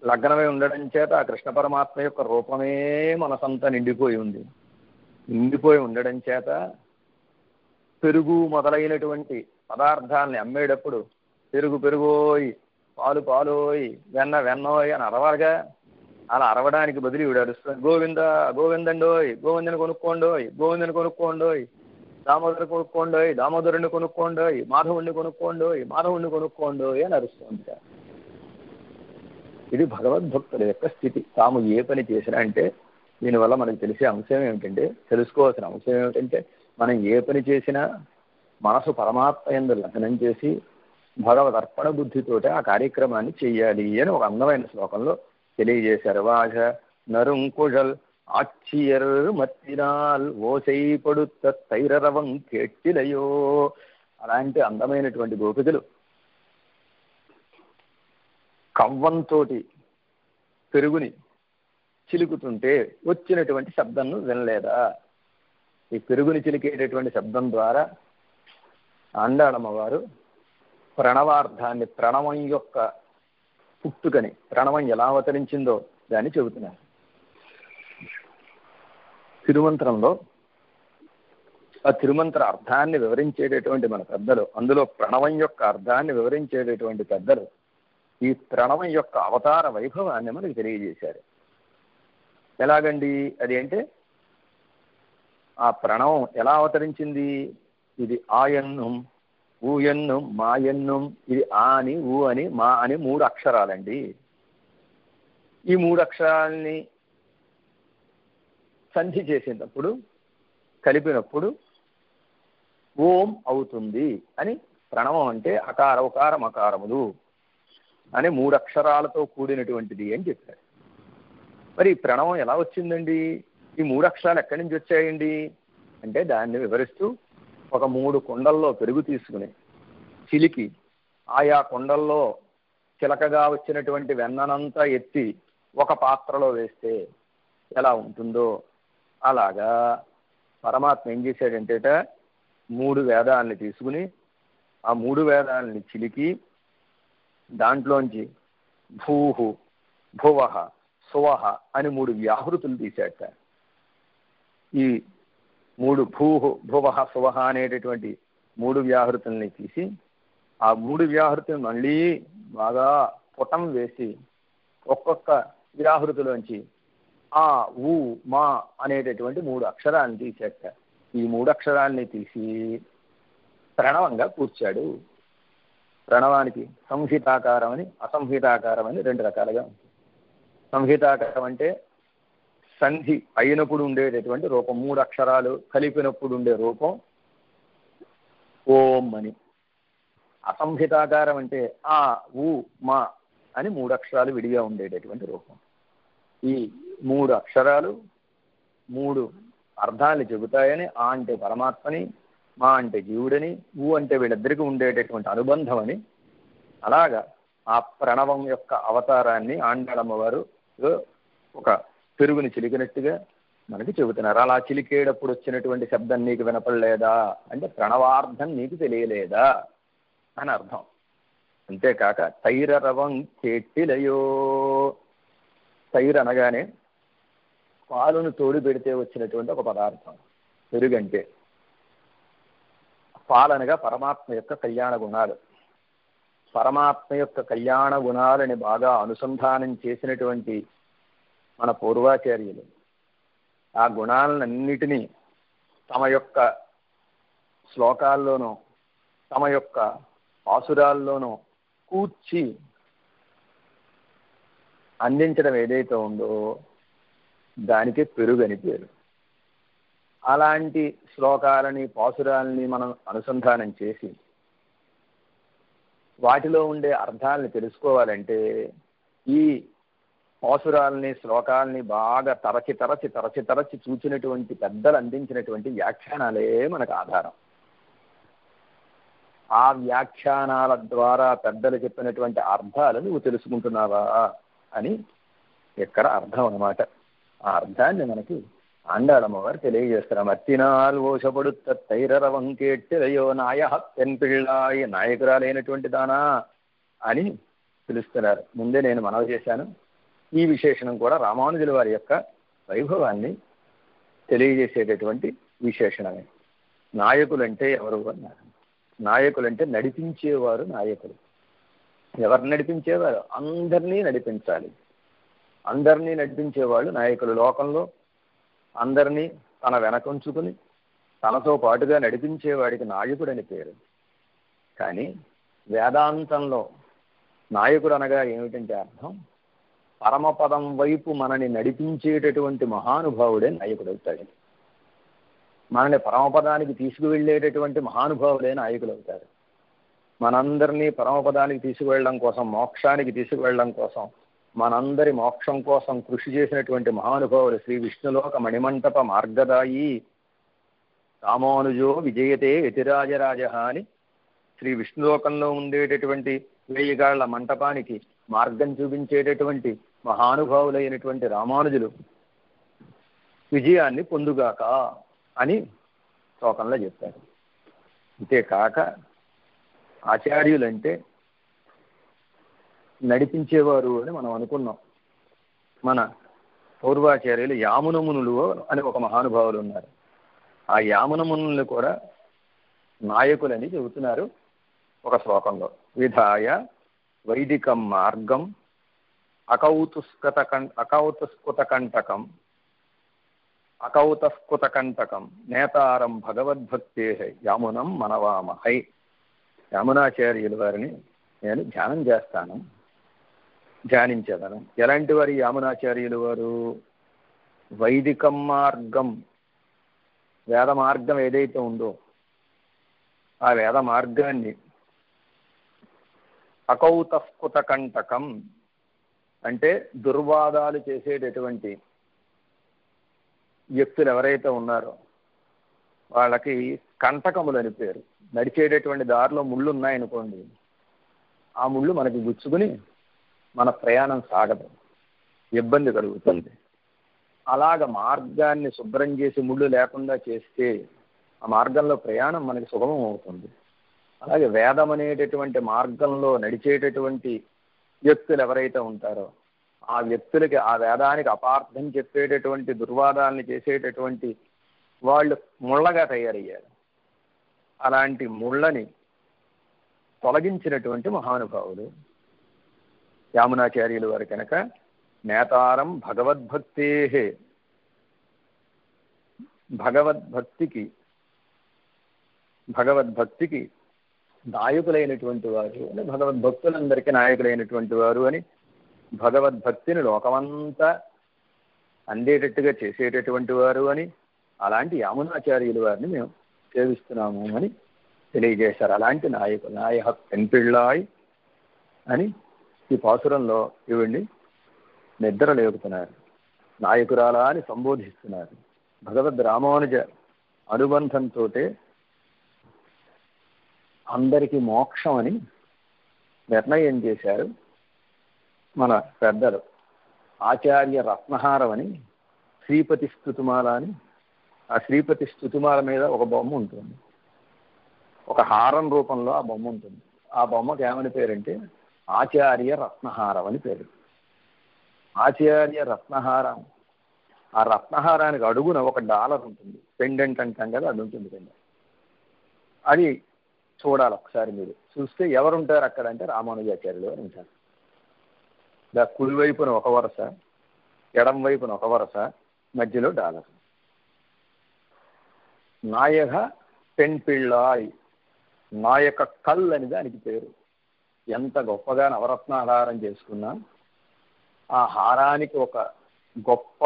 లగ్నమై ఉండడం చేత ఆ కృష్ణ పరమాత్మ యొక్క రూపమే మనసంతా నిండిపోయి ఉంది. నిండిపోయి ఉండడం చేత పెరుగు మొదలైనటువంటి పదార్థాలని అమ్మేటప్పుడు పెరుగు పెరుగోయ్, పాలు పాలోయ్, వెన్న వెన్నోయ్ అని అరవాలిగా. అలా అరవడానికి బదులు ఈవిడ అరుస్తుంది, గోవింద గోవిందండోయ్, గోవిందని కొనుక్కోండోయ్, గోవిందని కొనుక్కోండోయ్, దామోదరు కొనుక్కోండోయ్, దామోదరుణ్ణి కొనుక్కోండోయ్, మాధవుణ్ణి కొనుక్కోండోయ్, మాధవుణ్ణి కొనుక్కోండోయ్ అని అరుస్తుంది. ఇది భగవద్భక్తుల యొక్క స్థితి. తాము ఏ పని చేసినా అంటే దీనివల్ల మనకు తెలిసే అంశం ఏమిటంటే, తెలుసుకోవాల్సిన అంశం ఏమిటంటే, మనం ఏ పని చేసినా మనసు పరమాత్మ యందు లగ్నం చేసి భగవదర్పణ బుద్ధితోటి ఆ కార్యక్రమాన్ని చెయ్యాలి అని ఒక అందమైన శ్లోకంలో తెలియజేశారు. వాజ నరుంకుழல் ஆட்சியர் மத்தினால் ఓసైపడుత తైరరవం కేట్టిలయో. అలాంటి అందమైనటువంటి గోపికలు కవ్వంతో పెరుగుని చిలుకుతుంటే వచ్చినటువంటి శబ్దంను వినలేదా? ఈ పెరుగుని చిలికేటటువంటి శబ్దం ద్వారా ఆండాళమ్మ వారు ప్రణవార్థాన్ని, ప్రణవం యొక్క పుట్టుకని, ప్రణవం ఎలా అవతరించిందో దాన్ని చెబుతున్నారు. తిరుమంత్రంలో ఆ తిరుమంత్ర అర్థాన్ని వివరించేటటువంటి మన పెద్దలు, అందులో ప్రణవం యొక్క అర్థాన్ని వివరించేటటువంటి పెద్దలు ఈ ప్రణవం యొక్క అవతార వైభవాన్ని మనకు తెలియజేశారు. ఎలాగండి అది అంటే, ఆ ప్రణవం ఎలా అవతరించింది? ఇది ఆయన్నం, ఊయన్నం, మాయన్నం. ఇది ఆ అని, ఊ అని, మా అని 3 అక్షరాలండి. ఈ 3 అక్షరాలని సంధి చేసేటప్పుడు, కలిపినప్పుడు ఓం అవుతుంది అని. ప్రణవం అంటే అకార ఉకార మకారములు అని 3 అక్షరాలతో కూడినటువంటిది అని చెప్పారు. మరి ప్రణవం ఎలా వచ్చిందండి? ఈ 3 అక్షరాలు ఎక్కడి నుంచి వచ్చాయండి అంటే, దాన్ని వివరిస్తూ ఒక 3 కుండల్లో పెరుగు తీసుకుని చిలికి ఆయా కుండల్లో చిలకగా వచ్చినటువంటి వెన్ననంతా ఎత్తి ఒక పాత్రలో వేస్తే ఎలా ఉంటుందో అలాగా పరమాత్మ ఏం చేశాడంటే 3 వేదాలని తీసుకుని ఆ 3 వేదాలని చిలికి దాంట్లోంచి భూహు, భువహ, సువహ అని 3 వ్యాహృతులు తీశాట. ఈ 3 భూహు, భువహ, సువహ అనేటటువంటి 3 వ్యాహృతుల్ని తీసి ఆ 3 వ్యాహృతులు మళ్ళీ బాగా పుటం వేసి ఒక్కొక్క వ్యాహృతిలోంచి ఆ, ఊ, మా అనేటటువంటి 3 అక్షరాలను తీసేట. ఈ 3 అక్షరాలని తీసి ప్రణవంగా కూర్చాడు. ప్రణవానికి సంహితాకారం అని, అసంహితాకారం అని 2 రకాలుగా ఉంటుంది. సంహితాకారం అంటే సంధి అయినప్పుడు ఉండేటటువంటి రూపం, 3 అక్షరాలు కలిపినప్పుడు ఉండే రూపం ఓం అని. అసంహితాకారం అంటే ఆ, ఊ, మా అని 3 అక్షరాలు విడిగా ఉండేటటువంటి రూపం. ఈ 3 అక్షరాలు మూడు అర్థాలు చెబుతాయని, ఆ అంటే పరమాత్మని, మా అంటే జీవుడని, ఊ అంటే వీళ్ళిద్దరికీ ఉండేటటువంటి అనుబంధం అని, అలాగా ఆ ప్రణవం యొక్క అవతారాన్ని ఆండాళమ్మ వారు ఒక పెరుగుని చిలికినట్టుగా మనకి చెబుతున్నారు. అలా చిలికేటప్పుడు వచ్చినటువంటి శబ్దం నీకు వినపడలేదా అంటే ప్రణవార్థం నీకు తెలియలేదా అని అర్థం. అంతేకాక తైరరవం కేట్టిలయో, తైరు అనగానే పాలును తోడు పెడితే వచ్చినటువంటి ఒక పదార్థం పెరుగంటే. పాలనగా పరమాత్మ యొక్క కళ్యాణ గుణాలు, పరమాత్మ యొక్క కళ్యాణ గుణాలని బాగా అనుసంధానం చేసినటువంటి మన పూర్వాచార్యులు ఆ గుణాలన్నిటినీ తమ యొక్క శ్లోకాల్లోనూ తమ యొక్క పాసురాల్లోనూ కూర్చి అందించడం ఏదైతే ఉందో దానికి పెరుగని పేరు. అలాంటి శ్లోకాలని పాసురాలని మనం అనుసంధానం చేసి వాటిలో ఉండే అర్థాలని తెలుసుకోవాలంటే ఈ పాసురాలని శ్లోకాలని బాగా తరచి తరచి తరచి తరచి చూచినటువంటి పెద్దలు అందించినటువంటి వ్యాఖ్యానాలే మనకు ఆధారం. ఆ వ్యాఖ్యానాల ద్వారా పెద్దలు చెప్పినటువంటి అర్థాలు నువ్వు తెలుసుకుంటున్నావా అని ఇక్కడ అర్థం అన్నమాట. ఆ అర్థాన్ని మనకి ఆండాళమ్మ వారు తెలియజేస్తారు. మత్తినాల్ ఓషపడు తైరరవం కేట్టిలయో నాయ పెన్పిళ్ళాయి, నాయకురాలైనటువంటి దానా అని పిలుస్తున్నారు. ముందే నేను మనవి చేశాను. ఈ విశేషణం కూడా రామానుజుల వారి యొక్క వైభవాన్ని తెలియజేసేటటువంటి విశేషణమే. నాయకులంటే ఎవరు అన్నారు? నాయకులంటే నడిపించేవారు నాయకులు. ఎవరు నడిపించేవారు? అందరినీ నడిపించాలి. అందరినీ నడిపించేవాళ్ళు నాయకులు. లోకంలో అందరినీ తన వెనకంచుకుని తనతో పాటుగా నడిపించేవాడికి నాయకుడని పేరు. కానీ వేదాంతంలో నాయకుడు అనగా ఏమిటంటే అర్థం, పరమపదం వైపు మనని నడిపించేటటువంటి మహానుభావుడే నాయకుడు అవుతాడు. మనని పరమపదానికి తీసుకువెళ్ళేటటువంటి మహానుభావుడే నాయకులు అవుతారు. మనందరినీ పరమపదానికి తీసుకువెళ్ళడం కోసం, మోక్షానికి తీసుకువెళ్ళడం కోసం, మనందరి మోక్షం కోసం కృషి చేసినటువంటి మహానుభావులు శ్రీ విష్ణులోక మణిమంటప మార్గదాయి రామానుజో విజయతే యతిరాజరాజ అని శ్రీ విష్ణులోకంలో ఉండేటటువంటి 1000 గాళ్ల మంటపానికి మార్గం చూపించేటటువంటి మహానుభావులైనటువంటి రామానుజులు విజయాన్ని పొందుగాక అని శ్లోకంలో చెప్పారు. అంతేకాక ఆచార్యులంటే నడిపించేవారు అని మనం అనుకున్నాం. మన పూర్వాచార్యులు యామునమునులు అని ఒక మహానుభావులు ఉన్నారు. ఆ యామునమునులు కూడా నాయకులని చెబుతున్నారు ఒక శ్లోకంలో. విధాయ వైదికం మార్గం అకౌతస్కుతకంటకం నేతారం భగవద్భక్తే యామునం మనవామహై. యామునాచార్యుల వారిని నేను ధ్యానం చేస్తాను, ధ్యానించేదను. ఎలాంటి వారి యామునాచార్యులు వారు? వైదికం మార్గం, వేద మార్గం ఏదైతే ఉందో ఆ వేద మార్గాన్ని, అకౌతస్కుతకంటకం అంటే దుర్వాదాలు చేసేటటువంటి వ్యక్తులు ఎవరైతే ఉన్నారో వాళ్ళకి కంటకములు అని పేరు. నడిచేటటువంటి దారిలో ముళ్ళు ఉన్నాయనుకోండి, ఆ ముళ్ళు మనకి గుచ్చుకుని మన ప్రయాణం సాగదు, ఇబ్బంది కలుగుతుంది. అలాగ మార్గాన్ని శుభ్రం చేసి ముళ్ళు లేకుండా చేస్తే ఆ మార్గంలో ప్రయాణం మనకి సుగమం అవుతుంది. అలాగే వేదం అనేటటువంటి మార్గంలో నడిచేటటువంటి వ్యక్తులు ఎవరైతే ఉంటారో ఆ వ్యక్తులకి, ఆ వేదానికి అపార్థం చెప్పేటటువంటి దుర్వాదాలని చేసేటటువంటి వాళ్ళు ముళ్ళగా తయారయ్యారు. అలాంటి ముళ్ళని తొలగించినటువంటి మహానుభావులు యామునాచార్యులు వారి కనుక నేతారం భగవద్భక్తే, భగవద్భక్తికి నాయకులైనటువంటి వారు అని, భగవద్భక్తులందరికీ నాయకులైనటువంటి వారు అని, భగవద్భక్తిని లోకమంతా అందేటట్టుగా చేసేటటువంటి వారు అని, అలాంటి యామునాచార్యుల వారిని మేము సేవిస్తున్నాము అని తెలియజేశారు. అలాంటి నాయకులు నాయ పెన్పిళ్ళాయ్ అని ఈ పాసురంలో ఇవిడిని నిద్ర లేపుతున్నారు, నాయకురాలా అని సంబోధిస్తున్నారు. భగవద్ రామానుజ అనుబంధంతో అందరికీ మోక్షం అని నిర్ణయం చేశారు మన పెద్దలు. ఆచార్య రత్నహారం అని శ్రీపతి స్తుతిమాల అని, ఆ శ్రీపతి స్తుతిమాల మీద ఒక బొమ్మ ఉంటుంది, ఒక హారం రూపంలో ఆ బొమ్మ ఉంటుంది. ఆ బొమ్మకి ఏమని పేరంటే ఆచార్య రత్నహారం అని పేరు. ఆచార్య రత్నహారం, ఆ రత్నహారానికి అడుగున ఒక డాలర్ ఉంటుంది, పెండెంట్ అంటాం కదా, అది ఉంటుంది పెండెంట్. అది చూడాలి ఒకసారి. మీరు చూస్తే ఎవరుంటారు అక్కడ అంటే రామానుజాచార్యులు అని ఉంటారు. కుడివైపున ఒక వరుస, ఎడం వైపున ఒక వరుస, మధ్యలో డాలర్. నాయక పెన్పిళ్ళాయ్, నాయక కల్ అని దానికి పేరు. ఎంత గొప్పగా నవరత్నాహారం చేసుకున్నా ఆ హారానికి ఒక గొప్ప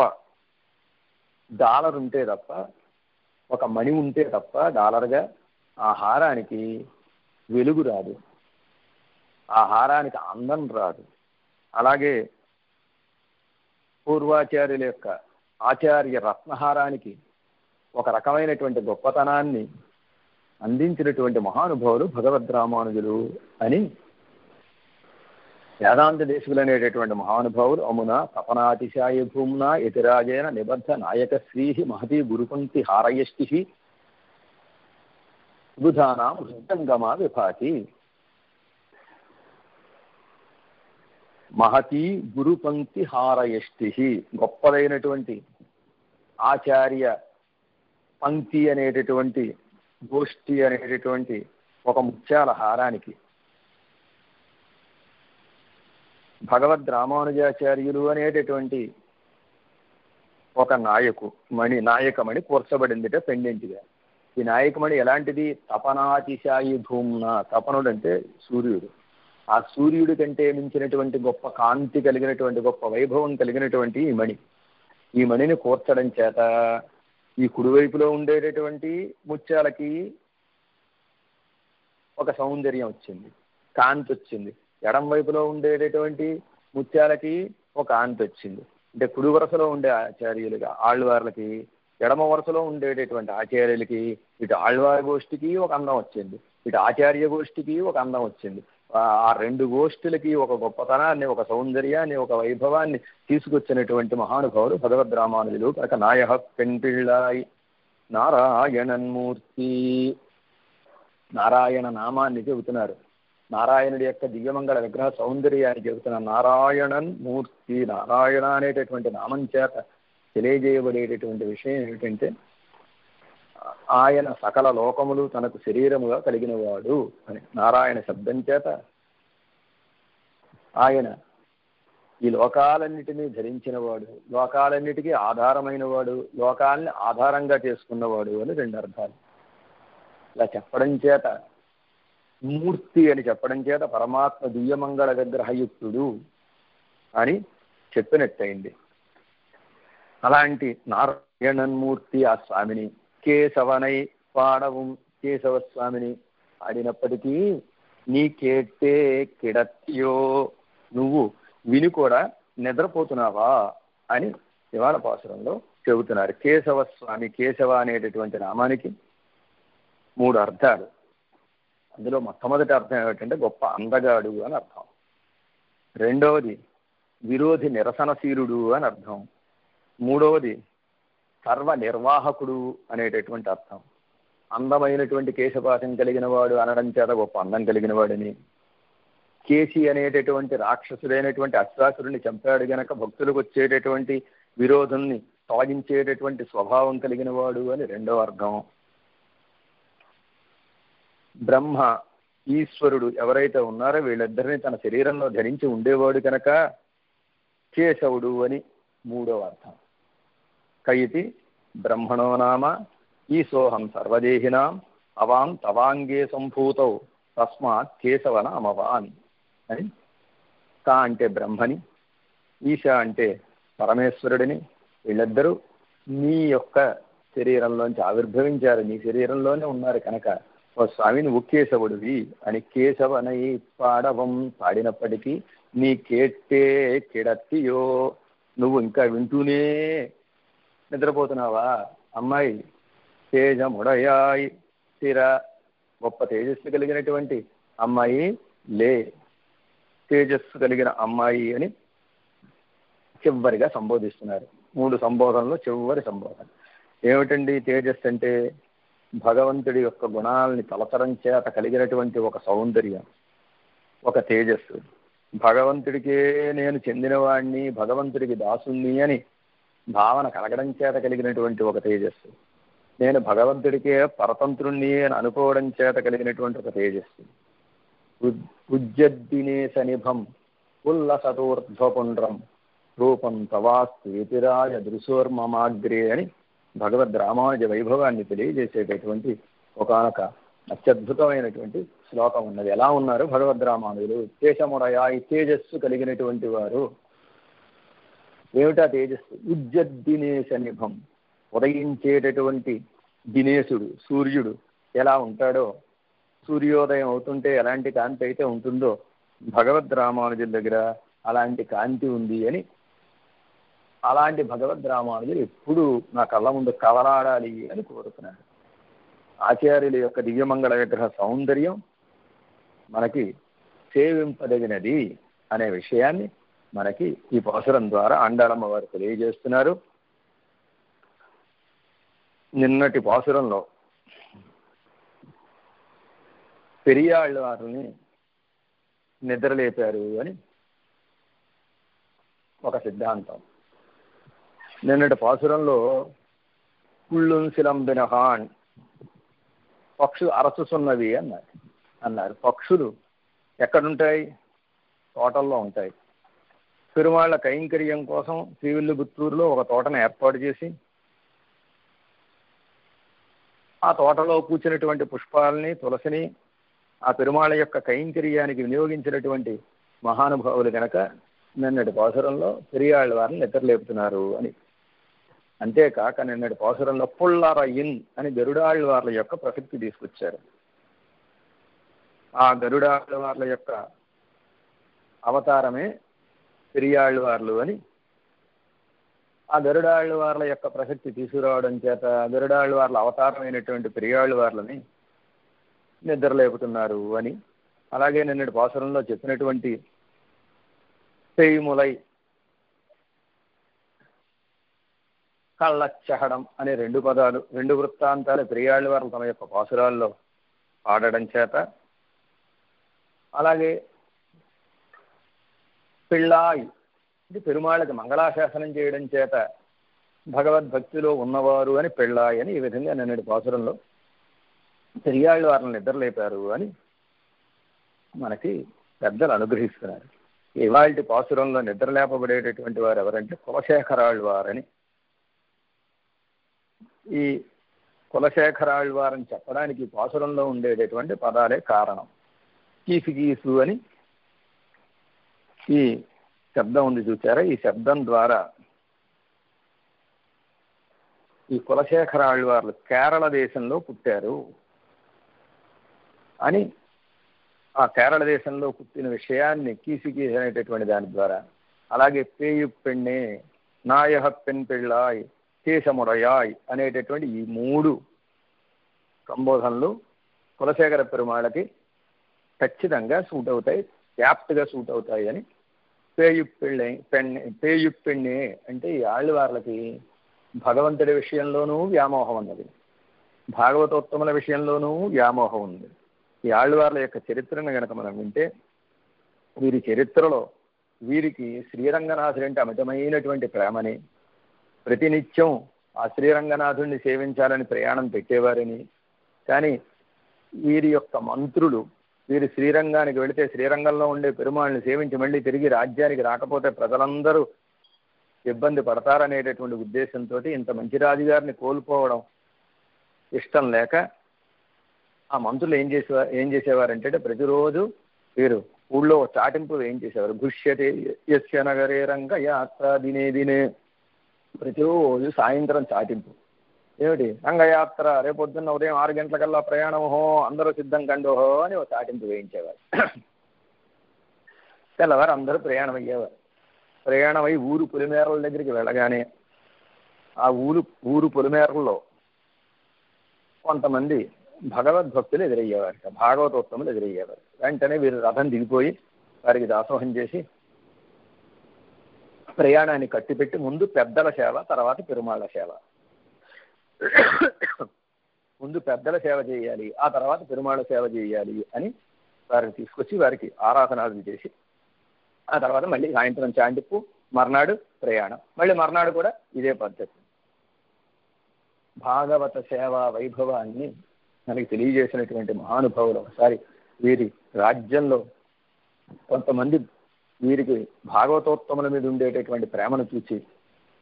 డాలర్ ఉంటే తప్ప, ఒక మణి ఉంటే తప్ప డాలర్గా ఆ హారానికి వెలుగు రాదు, ఆ హారానికి అందం రాదు. అలాగే పూర్వాచార్యుల యొక్క ఆచార్య రత్నహారానికి ఒక రకమైనటువంటి గొప్పతనాన్ని అందించినటువంటి మహానుభావులు భగవద్ రామానుజులు అని వేదాంత దేశకులు అనేటటువంటి మహానుభావులు అమున తపనాతిశాయ భూమ్న యతిరాజేన నిబద్ధ నాయక శ్రీ మహతి గురుపంక్తి హారయష్టి బుధానాం హృదంగమా విభాతి. మహతి గురుపంక్తి హారయష్టి, గొప్పదైనటువంటి ఆచార్య పంక్తి అనేటటువంటి గోష్ఠి అనేటటువంటి ఒక ముత్యాల హారానికి భగవద్ రామానుజాచార్యులు అనేటటువంటి ఒక నాయకమణి కూర్చబడిందిట పెండెంట్గా. ఈ నాయకమణి ఎలాంటిది? తపనాతిశాయి భూమ్న, తపనుడు అంటే సూర్యుడు. ఆ సూర్యుడి కంటే మించినటువంటి గొప్ప కాంతి కలిగినటువంటి, గొప్ప వైభవం కలిగినటువంటి ఈ మణి. ఈ మణిని కూర్చడం చేత ఈ కుడివైపులో ఉండేటటువంటి ముత్యాలకి ఒక సౌందర్యం వచ్చింది, కాంతి వచ్చింది. ఎడం వైపులో ఉండేటటువంటి ముత్యాలకి ఒక కాంతి వచ్చింది. అంటే కుడి వరుసలో ఉండే ఆచార్యులుగా ఆళ్వార్లకి, ఎడమ వరుసలో ఉండేటటువంటి ఆచార్యులకి, ఇటు ఆళ్వార్ గోష్ఠికి ఒక అందం వచ్చింది, ఇటు ఆచార్య గోష్ఠికి ఒక అందం వచ్చింది. ఆ రెండు గోష్ఠులకి ఒక గొప్పతనాన్ని, ఒక సౌందర్యాన్ని, ఒక వైభవాన్ని తీసుకొచ్చినటువంటి మహానుభావులు భగవద్ రామానుజులు. కనుక నాయక పెన్పిళ్ళాయ్ నారాయణన్మూర్తి, నారాయణ నామాన్ని చెబుతున్నారు. నారాయణుడి యొక్క దివ్యమంగళ విగ్రహ సౌందర్యాన్ని చెబుతున్నారు. నారాయణన్ మూర్తి, నారాయణ అనేటటువంటి నామం చేత తెలియజేయబడేటటువంటి విషయం ఏమిటంటే ఆయన సకల లోకములు తనకు శరీరముగా కలిగిన వాడు అని. నారాయణ శబ్దం చేత ఆయన ఈ లోకాలన్నిటినీ ధరించిన వాడు, లోకాలన్నిటికీ ఆధారమైన వాడు, లోకాలని ఆధారంగా చేసుకున్నవాడు అని రెండు అర్థాలు. ఇలా చెప్పడం చేత, మూర్తి అని చెప్పడం చేత పరమాత్మ దివ్యమంగళ విగ్రహయుక్తుడు అని చెప్పినట్టయింది. అలాంటి నారాయణన్మూర్తి ఆ స్వామిని కేశవనై పాడవం, కేశవ స్వామిని ఆడినప్పటికీ నీ కేట్టే కిడత్యో, నువ్వు విని కూడా నిద్రపోతున్నావా అని ఇవాళ పాసురంలో చెబుతున్నారు. కేశవ స్వామి, కేశవ అనేటటువంటి నామానికి మూడు అర్థాలు. అందులో మొట్టమొదటి అర్థం ఏమిటంటే గొప్ప అందగాడు అని అర్థం. రెండవది విరోధి నిరసనశీలుడు అని అర్థం. మూడవది సర్వ నిర్వాహకుడు అనేటటువంటి అర్థం. అందమైనటువంటి కేశపాశం కలిగిన వాడు అనడం చేత గొప్ప అందం కలిగిన వాడిని. కేసి అనేటటువంటి రాక్షసుడైనటువంటి అశ్వాసురుని చంపాడు గనక భక్తులకు వచ్చేటటువంటి విరోధుల్ని తొలగించేటటువంటి స్వభావం కలిగిన వాడు అని రెండవ అర్థం. బ్రహ్మ ఈశ్వరుడు ఎవరైతే ఉన్నారో వీళ్ళిద్దరిని తన శరీరంలో ధరించి ఉండేవాడు కనుక కేశవుడు అని మూడవ అర్థం. కయితి బ్రహ్మణో నామ ఈశోహం సర్వదేహినాం అవాం తవాంగే సంభూతౌ తస్మాత్ కేశవన అమవాన్ అని. కా అంటే బ్రహ్మని, ఈశ అంటే పరమేశ్వరుడిని. వీళ్ళిద్దరూ నీ యొక్క శరీరంలోంచి ఆవిర్భవించారు, నీ శరీరంలోనే ఉన్నారు కనుక ఓ స్వామి నువ్వు కేశవుడివి అని కేశవనై పాడవం పాడినప్పటికీ నీ కేట్టే కిడత్తియో, నువ్వు ఇంకా వింటూనే నిద్రపోతున్నావా అమ్మాయి తేజముడయాయి స్థిర, గొప్ప తేజస్సు కలిగినటువంటి అమ్మాయి లే, తేజస్సు కలిగిన అమ్మాయి అని చివరిగా సంబోధిస్తున్నారు. 3 సంబోధనలు చివరి సంబోధన ఏమిటండి? తేజస్సు అంటే భగవంతుడి యొక్క గుణాలని తలచరం చేత కలిగినటువంటి ఒక సౌందర్యం, ఒక తేజస్సు. భగవంతుడికే నేను చెందినవాణ్ణి, భగవంతుడికి దాసుని అని భావన కలగడం చేత కలిగినటువంటి ఒక తేజస్సు. నేను భగవంతుడికే పరతంత్రుణ్ణి అని అనుకోవడం చేత కలిగినటువంటి ఒక తేజస్సు. ఉజ్జద్దినేశ నిభం ఉల్లసతూర్ధ్వపుండ్రం రూపం తవాస్తు యతిరాజ దృశోర్మమాగ్రే అని భగవద్ రామానుజ వైభవాన్ని తెలియజేసేటటువంటి ఒకానొక అత్యద్భుతమైనటువంటి శ్లోకం ఉన్నది. ఎలా ఉన్నారు భగవద్ రామానుజులు? తేజముడయా, ఈ తేజస్సు కలిగినటువంటి వారు. ఏమిటా తేజస్సు? ఉజ్జద్దినేశ నిభం, ఉదయించేటటువంటి దినేశుడు సూర్యుడు ఎలా ఉంటాడో, సూర్యోదయం అవుతుంటే ఎలాంటి కాంతి అయితే ఉంటుందో భగవద్ రామానుజుల దగ్గర అలాంటి కాంతి ఉంది అని, అలాంటి భగవద్ రామానుజులు ఎప్పుడు నా కళ్ళ ముందు కవలాడాలి అని కోరుతున్నాడు. ఆచార్యుల యొక్క దివ్యమంగళ విగ్రహ సౌందర్యం మనకి సేవింపదగినది అనే విషయాన్ని మనకి ఈ పాసురం ద్వారా ఆండాళమ్మ వారు తెలియజేస్తున్నారు. నిన్నటి పాసురంలో పెరియాళ్ళ వారిని నిద్రలేపారు అని ఒక సిద్ధాంతం. నిన్నటి పాసురంలో కుళ్ళుంసిలంబినహాన్, పక్షులు అరచుసున్నవి అన్నారు. పక్షులు ఎక్కడుంటాయి? తోటల్లో ఉంటాయి. పెరుమాళ్ళ కైంకర్యం కోసం శ్రీవిల్లిపుత్తూరులో ఒక తోటను ఏర్పాటు చేసి ఆ తోటలో కూర్చున్నటువంటి పుష్పాలని, తులసిని ఆ పెరుమాళ్ళ యొక్క కైంకర్యానికి వినియోగించినటువంటి మహానుభావులు కనుక నిన్నటి పాసురంలో పెరియాళ్ళ వారిని నిద్రలేపుతున్నారు అని. అంతేకాక నిన్నటి పాసురంలో పుల్లరయిన్ అని గరుడాళ్ళ వార్ల యొక్క ప్రసక్తి తీసుకొచ్చారు. ఆ గరుడాళ్ళ వార్ల యొక్క అవతారమే పెరియాళ్ళ వార్లు అని, ఆ గరుడాళ్ళ వార్ల యొక్క ప్రసక్తి తీసుకురావడం చేత గరుడాళ్ళ వార్ల అవతారమైనటువంటి పెరియాళ్ళ వార్లని నిద్రలేపుతున్నారు అని. అలాగే నిన్నటి పాసురంలో చెప్పినటువంటి పెయ్ములై, కళ్ళచ్చహడం అనే 2 పదాలు, 2 వృత్తాంతాలు పెరియాళ్ళ వారు తమ యొక్క పాసురాల్లో పాడడం చేత, అలాగే పిళ్ళాయి అంటే పెరుమాళ్ళకి మంగళాశాసనం చేయడం చేత భగవద్భక్తిలో ఉన్నవారు అని పిళ్ళాయి అని, ఈ విధంగా నిన్నటి పాసురంలో పెరియాళ్ళ వారిని నిద్రలేపారు అని మనకి పెద్దలు అనుగ్రహిస్తున్నారు. ఇవాళ పాసురంలో నిద్రలేపబడేటటువంటి వారు ఎవరంటే కులశేఖరాళ్ళ వారని. ఈ కులశేఖరాళ్ళ వారని చెప్పడానికి పాసురంలో ఉండేటటువంటి పదాలే కారణం. కీసు అని ఈ శబ్దం ఉంది చూచారా? ఈ శబ్దం ద్వారా ఈ కులశేఖరాళ్ళ వారు కేరళ దేశంలో పుట్టారు అని, ఆ కేరళ దేశంలో పుట్టిన విషయాన్ని కీసు అనేటటువంటి దాని ద్వారా, అలాగే పేయు పెಣ್ಣే, నాయహ పెన్ పెళ్ళాయ్, కేశముడయాయ్ అనేటటువంటి ఈ 3 సంబోధనలు కులశేఖర పెరుమాళ్ళకి ఖచ్చితంగా సూట్ అవుతాయి, యాప్ట్గా సూట్ అవుతాయి అని. పేయు పెళ్ళే అంటే ఈ ఆళ్ళవార్లకి భగవంతుడి విషయంలోనూ వ్యామోహం ఉన్నది, భాగవతోత్తముల విషయంలోనూ వ్యామోహం ఉంది. ఈ ఆళ్ళవార్ల యొక్క చరిత్రను కనుక మనం వింటే, వీరి చరిత్రలో వీరికి శ్రీరంగనాథుడు అంటే అమితమైనటువంటి ప్రేమని, ప్రతినిత్యం ఆ శ్రీరంగనాథుడిని సేవించాలని ప్రయాణం పెట్టేవారని, కానీ వీరి యొక్క మంత్రులు వీరు శ్రీరంగానికి వెళితే శ్రీరంగంలో ఉండే పెరుమాళ్ళని సేవించి మళ్ళీ తిరిగి రాజ్యానికి రాకపోతే ప్రజలందరూ ఇబ్బంది పడతారనేటటువంటి ఉద్దేశంతో ఇంత మంచి రాజుగారిని కోల్పోవడం ఇష్టం లేక ఆ మంత్రులు ఏం చేసేవారంటే ప్రతిరోజు వీరు ఊళ్ళో చాటింపు ఏం చేసేవారు. ఘుష్యతే యస్య నగరే రంగ యాత్ర దినే ప్రతిరోజు సాయంత్రం చాటింపు. ఏమిటి? రంగయాత్ర, రేపొద్దున్న ఉదయం 6 గంటలకల్లా ప్రయాణం, హో అందరూ సిద్ధం కండోహో అని ఒక చాటింపు వేయించేవారు. తెల్లవారు అందరూ ప్రయాణం అయ్యేవారు. ప్రయాణమై ఊరు పులిమేరల దగ్గరికి వెళ్ళగానే ఆ ఊరు పొలిమేరల్లో కొంతమంది భగవద్భక్తులు ఎదురయ్యేవారు, భాగవతోత్తములు ఎదురయ్యేవారు. వెంటనే వీరు రథం దిగిపోయి వారికి దాసోహం చేసి ప్రయాణాన్ని కట్టిపెట్టి ముందు పెద్దల సేవ, తర్వాత పెరుమాళ్ళ సేవ. ముందు పెద్దల సేవ చేయాలి, ఆ తర్వాత పెరుమాళ్ళ సేవ చేయాలి అని వారిని తీసుకొచ్చి వారికి ఆరాధనాలు చేసి ఆ తర్వాత మళ్ళీ సాయంత్రం చాంటిప్పు, మర్నాడు ప్రయాణం, మళ్ళీ మర్నాడు కూడా ఇదే పద్ధతి. భాగవత సేవా వైభవాన్ని మనకి తెలియజేసినటువంటి మహానుభావులు ఒకసారి వీరి రాజ్యంలో కొంతమంది వీరికి భాగవతోత్తముల మీద ఉండేటటువంటి ప్రేమను చూసి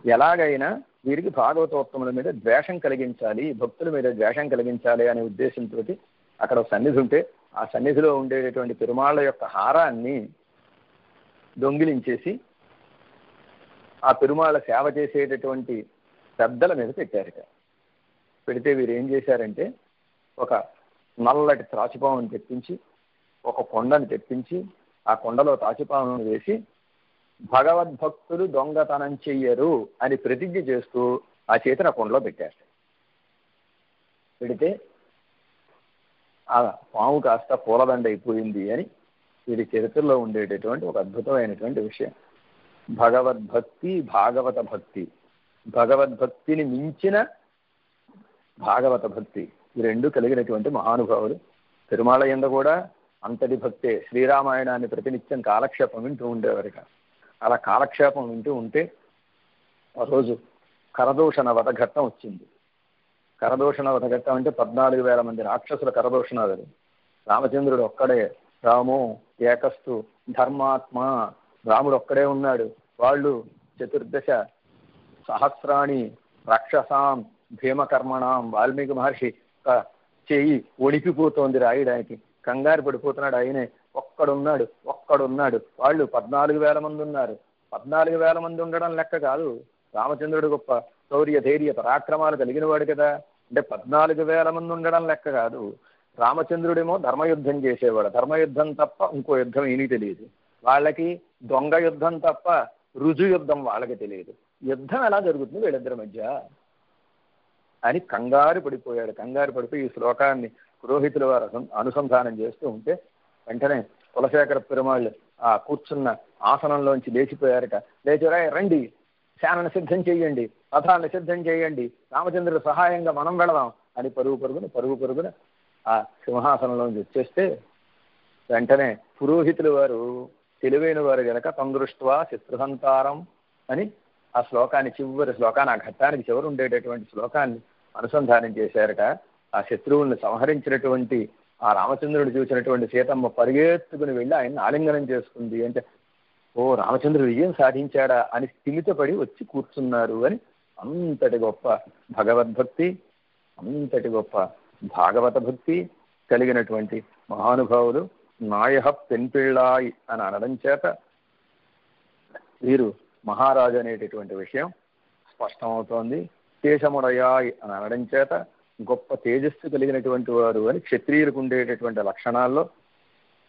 ఎలాగైనా వీరికి భాగవతోత్తముల మీద ద్వేషం కలిగించాలి, భక్తుల మీద ద్వేషం కలిగించాలి అనే ఉద్దేశంతో అక్కడ ఒక సన్నిధి ఉంటే ఆ సన్నిధిలో ఉండేటటువంటి పెరుమాళ్ళ యొక్క హారాన్ని దొంగిలించేసి ఆ పెరుమాళ్ళ సేవ చేసేటటువంటి పెద్దల మీద పెట్టారట. పెడితే వీరు ఏం చేశారంటే ఒక నల్లటి త్రాచిపామును తెప్పించి ఒక కొండను తెప్పించి ఆ కొండలో త్రాచిపామును వేసి భగవద్భక్తులు దొంగతనం చెయ్యరు అని ప్రతిజ్ఞ చేస్తూ ఆ చేతిని ఆ కొండలో పెట్టారు. పెడితే ఆ పాము కాస్త పూలదండ అయిపోయింది అని వీరి చరిత్రలో ఉండేటటువంటి ఒక అద్భుతమైనటువంటి విషయం. భగవద్భక్తి, భాగవత భక్తి, భగవద్భక్తిని మించిన భాగవత భక్తి, ఈ రెండు కలిగినటువంటి మహానుభావులు. తిరుమల యందు కూడా అంతటి భక్తే. శ్రీరామాయణాన్ని ప్రతినిత్యం కాలక్షేపం వింటూ ఉండేవారుగా. అలా కాలక్షేపం వింటూ ఉంటే ఆ రోజు కరదూషణ వధఘట్టం వచ్చింది. కరదూషణ వధఘట్టం అంటే 14,000 మంది రాక్షసుల కరదూషణాలు. రామచంద్రుడు ఒక్కడే, రాము ఏకస్తు ధర్మాత్మ, రాముడు ఒక్కడే ఉన్నాడు. వాళ్ళు 14 సహస్రాణి రాక్షసాం భీమకర్మణం. వాల్మీకి మహర్షి చేయి వణికిపోతోంది రాయడానికి, కంగారు పడిపోతున్నాడు. ఆయనే ఒక్కడున్నాడు. వాళ్ళు 14,000 మంది ఉన్నారు. 14,000 మంది ఉండడం లెక్క కాదు. రామచంద్రుడు గొప్ప శౌర్య ధైర్య పరాక్రమాలు కలిగిన వాడు కదా. అంటే 14,000 మంది ఉండడం లెక్క కాదు. రామచంద్రుడేమో ధర్మయుద్ధం చేసేవాడు. ధర్మయుద్ధం తప్ప ఇంకో యుద్ధం ఏమీ తెలియదు వాళ్ళకి. దొంగ యుద్ధం తప్ప రుజు యుద్ధం వాళ్ళకి తెలియదు. యుద్ధం ఎలా జరుగుతుంది వీళ్ళిద్దరి మధ్య అని కంగారు పడిపోయాడు. కంగారు పడిపోయి ఈ శ్లోకాన్ని పురోహితుల వారు అనుసంధానం చేస్తూ ఉంటే వెంటనే కులశేఖర పెరుమాళ్ళు ఆ కూర్చున్న ఆసనంలోంచి లేచిపోయారట. లేచిరా, రండి, శానను సిద్ధం చేయండి, రథాన్ని సిద్ధం చేయండి, రామచంద్రుడు సహాయంగా మనం వెళదాం అని పరుగు పరుగున ఆ సింహాసనంలోంచి వచ్చేస్తే వెంటనే పురోహితుల వారు తెలివైన వారు గనక తందృష్ట్వా శత్రుహంతారం అని ఆ శ్లోకాన్ని చివరి శ్లోకాన్ని, ఆ ఘట్టానికి చివరి ఉండేటటువంటి శ్లోకాన్ని అనుసంధానం చేశారట. ఆ శత్రువుల్ని సంహరించినటువంటి ఆ రామచంద్రుడు చూసినటువంటి సీతమ్మ పరిగెత్తుకుని వెళ్ళి ఆయన్ని ఆలింగనం చేసుకుంది. అంటే ఓ రామచంద్రుడు విజయం సాధించాడా అని స్థిమితపడి వచ్చి కూర్చున్నారు అని. అంతటి గొప్ప భగవద్భక్తి, అంతటి గొప్ప భాగవత భక్తి కలిగినటువంటి మహానుభావులు నాయహ పెన్పిళ్ళాయ్ అని అనడం చేత వీరు మహారాజు అనేటటువంటి విషయం స్పష్టమవుతోంది. తేజముడయాయ్ అని అనడం చేత గొప్ప తేజస్సు కలిగినటువంటి వారు అని. క్షత్రియులకు ఉండేటటువంటి లక్షణాల్లో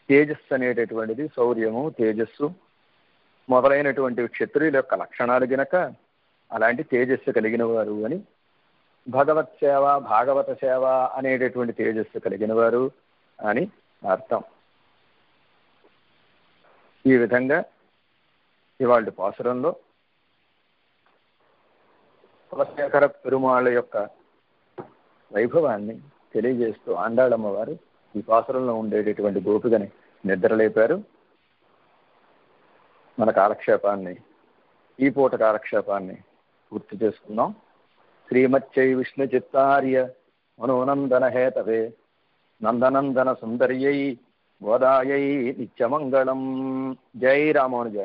తేజస్సు అనేటటువంటిది, శౌర్యము, తేజస్సు మొదలైనటువంటి క్షత్రియుల యొక్క లక్షణాలు గనక అలాంటి తేజస్సు కలిగిన వారు అని. భగవత్ సేవ, భాగవత సేవ అనేటటువంటి తేజస్సు కలిగిన వారు అని అర్థం. ఈ విధంగా ఇవాళ పాసురంలో కులశేఖర పెరుమాళ్ళ యొక్క వైభవాన్ని తెలియజేస్తూ ఆండాళమ్మ వారు ఈ పాసురంలో ఉండేటటువంటి గోపికని నిద్రలేపారు. మన కాలక్షేపాన్ని, ఈ పూట కాలక్షేపాన్ని పూర్తి చేసుకుందాం. శ్రీమచ్చై విష్ణు చిత్తార్య మనోనందన హేతవే నందనందన సుందర్యై గోదాయై నిత్యమంగళం. జై రామానుజ.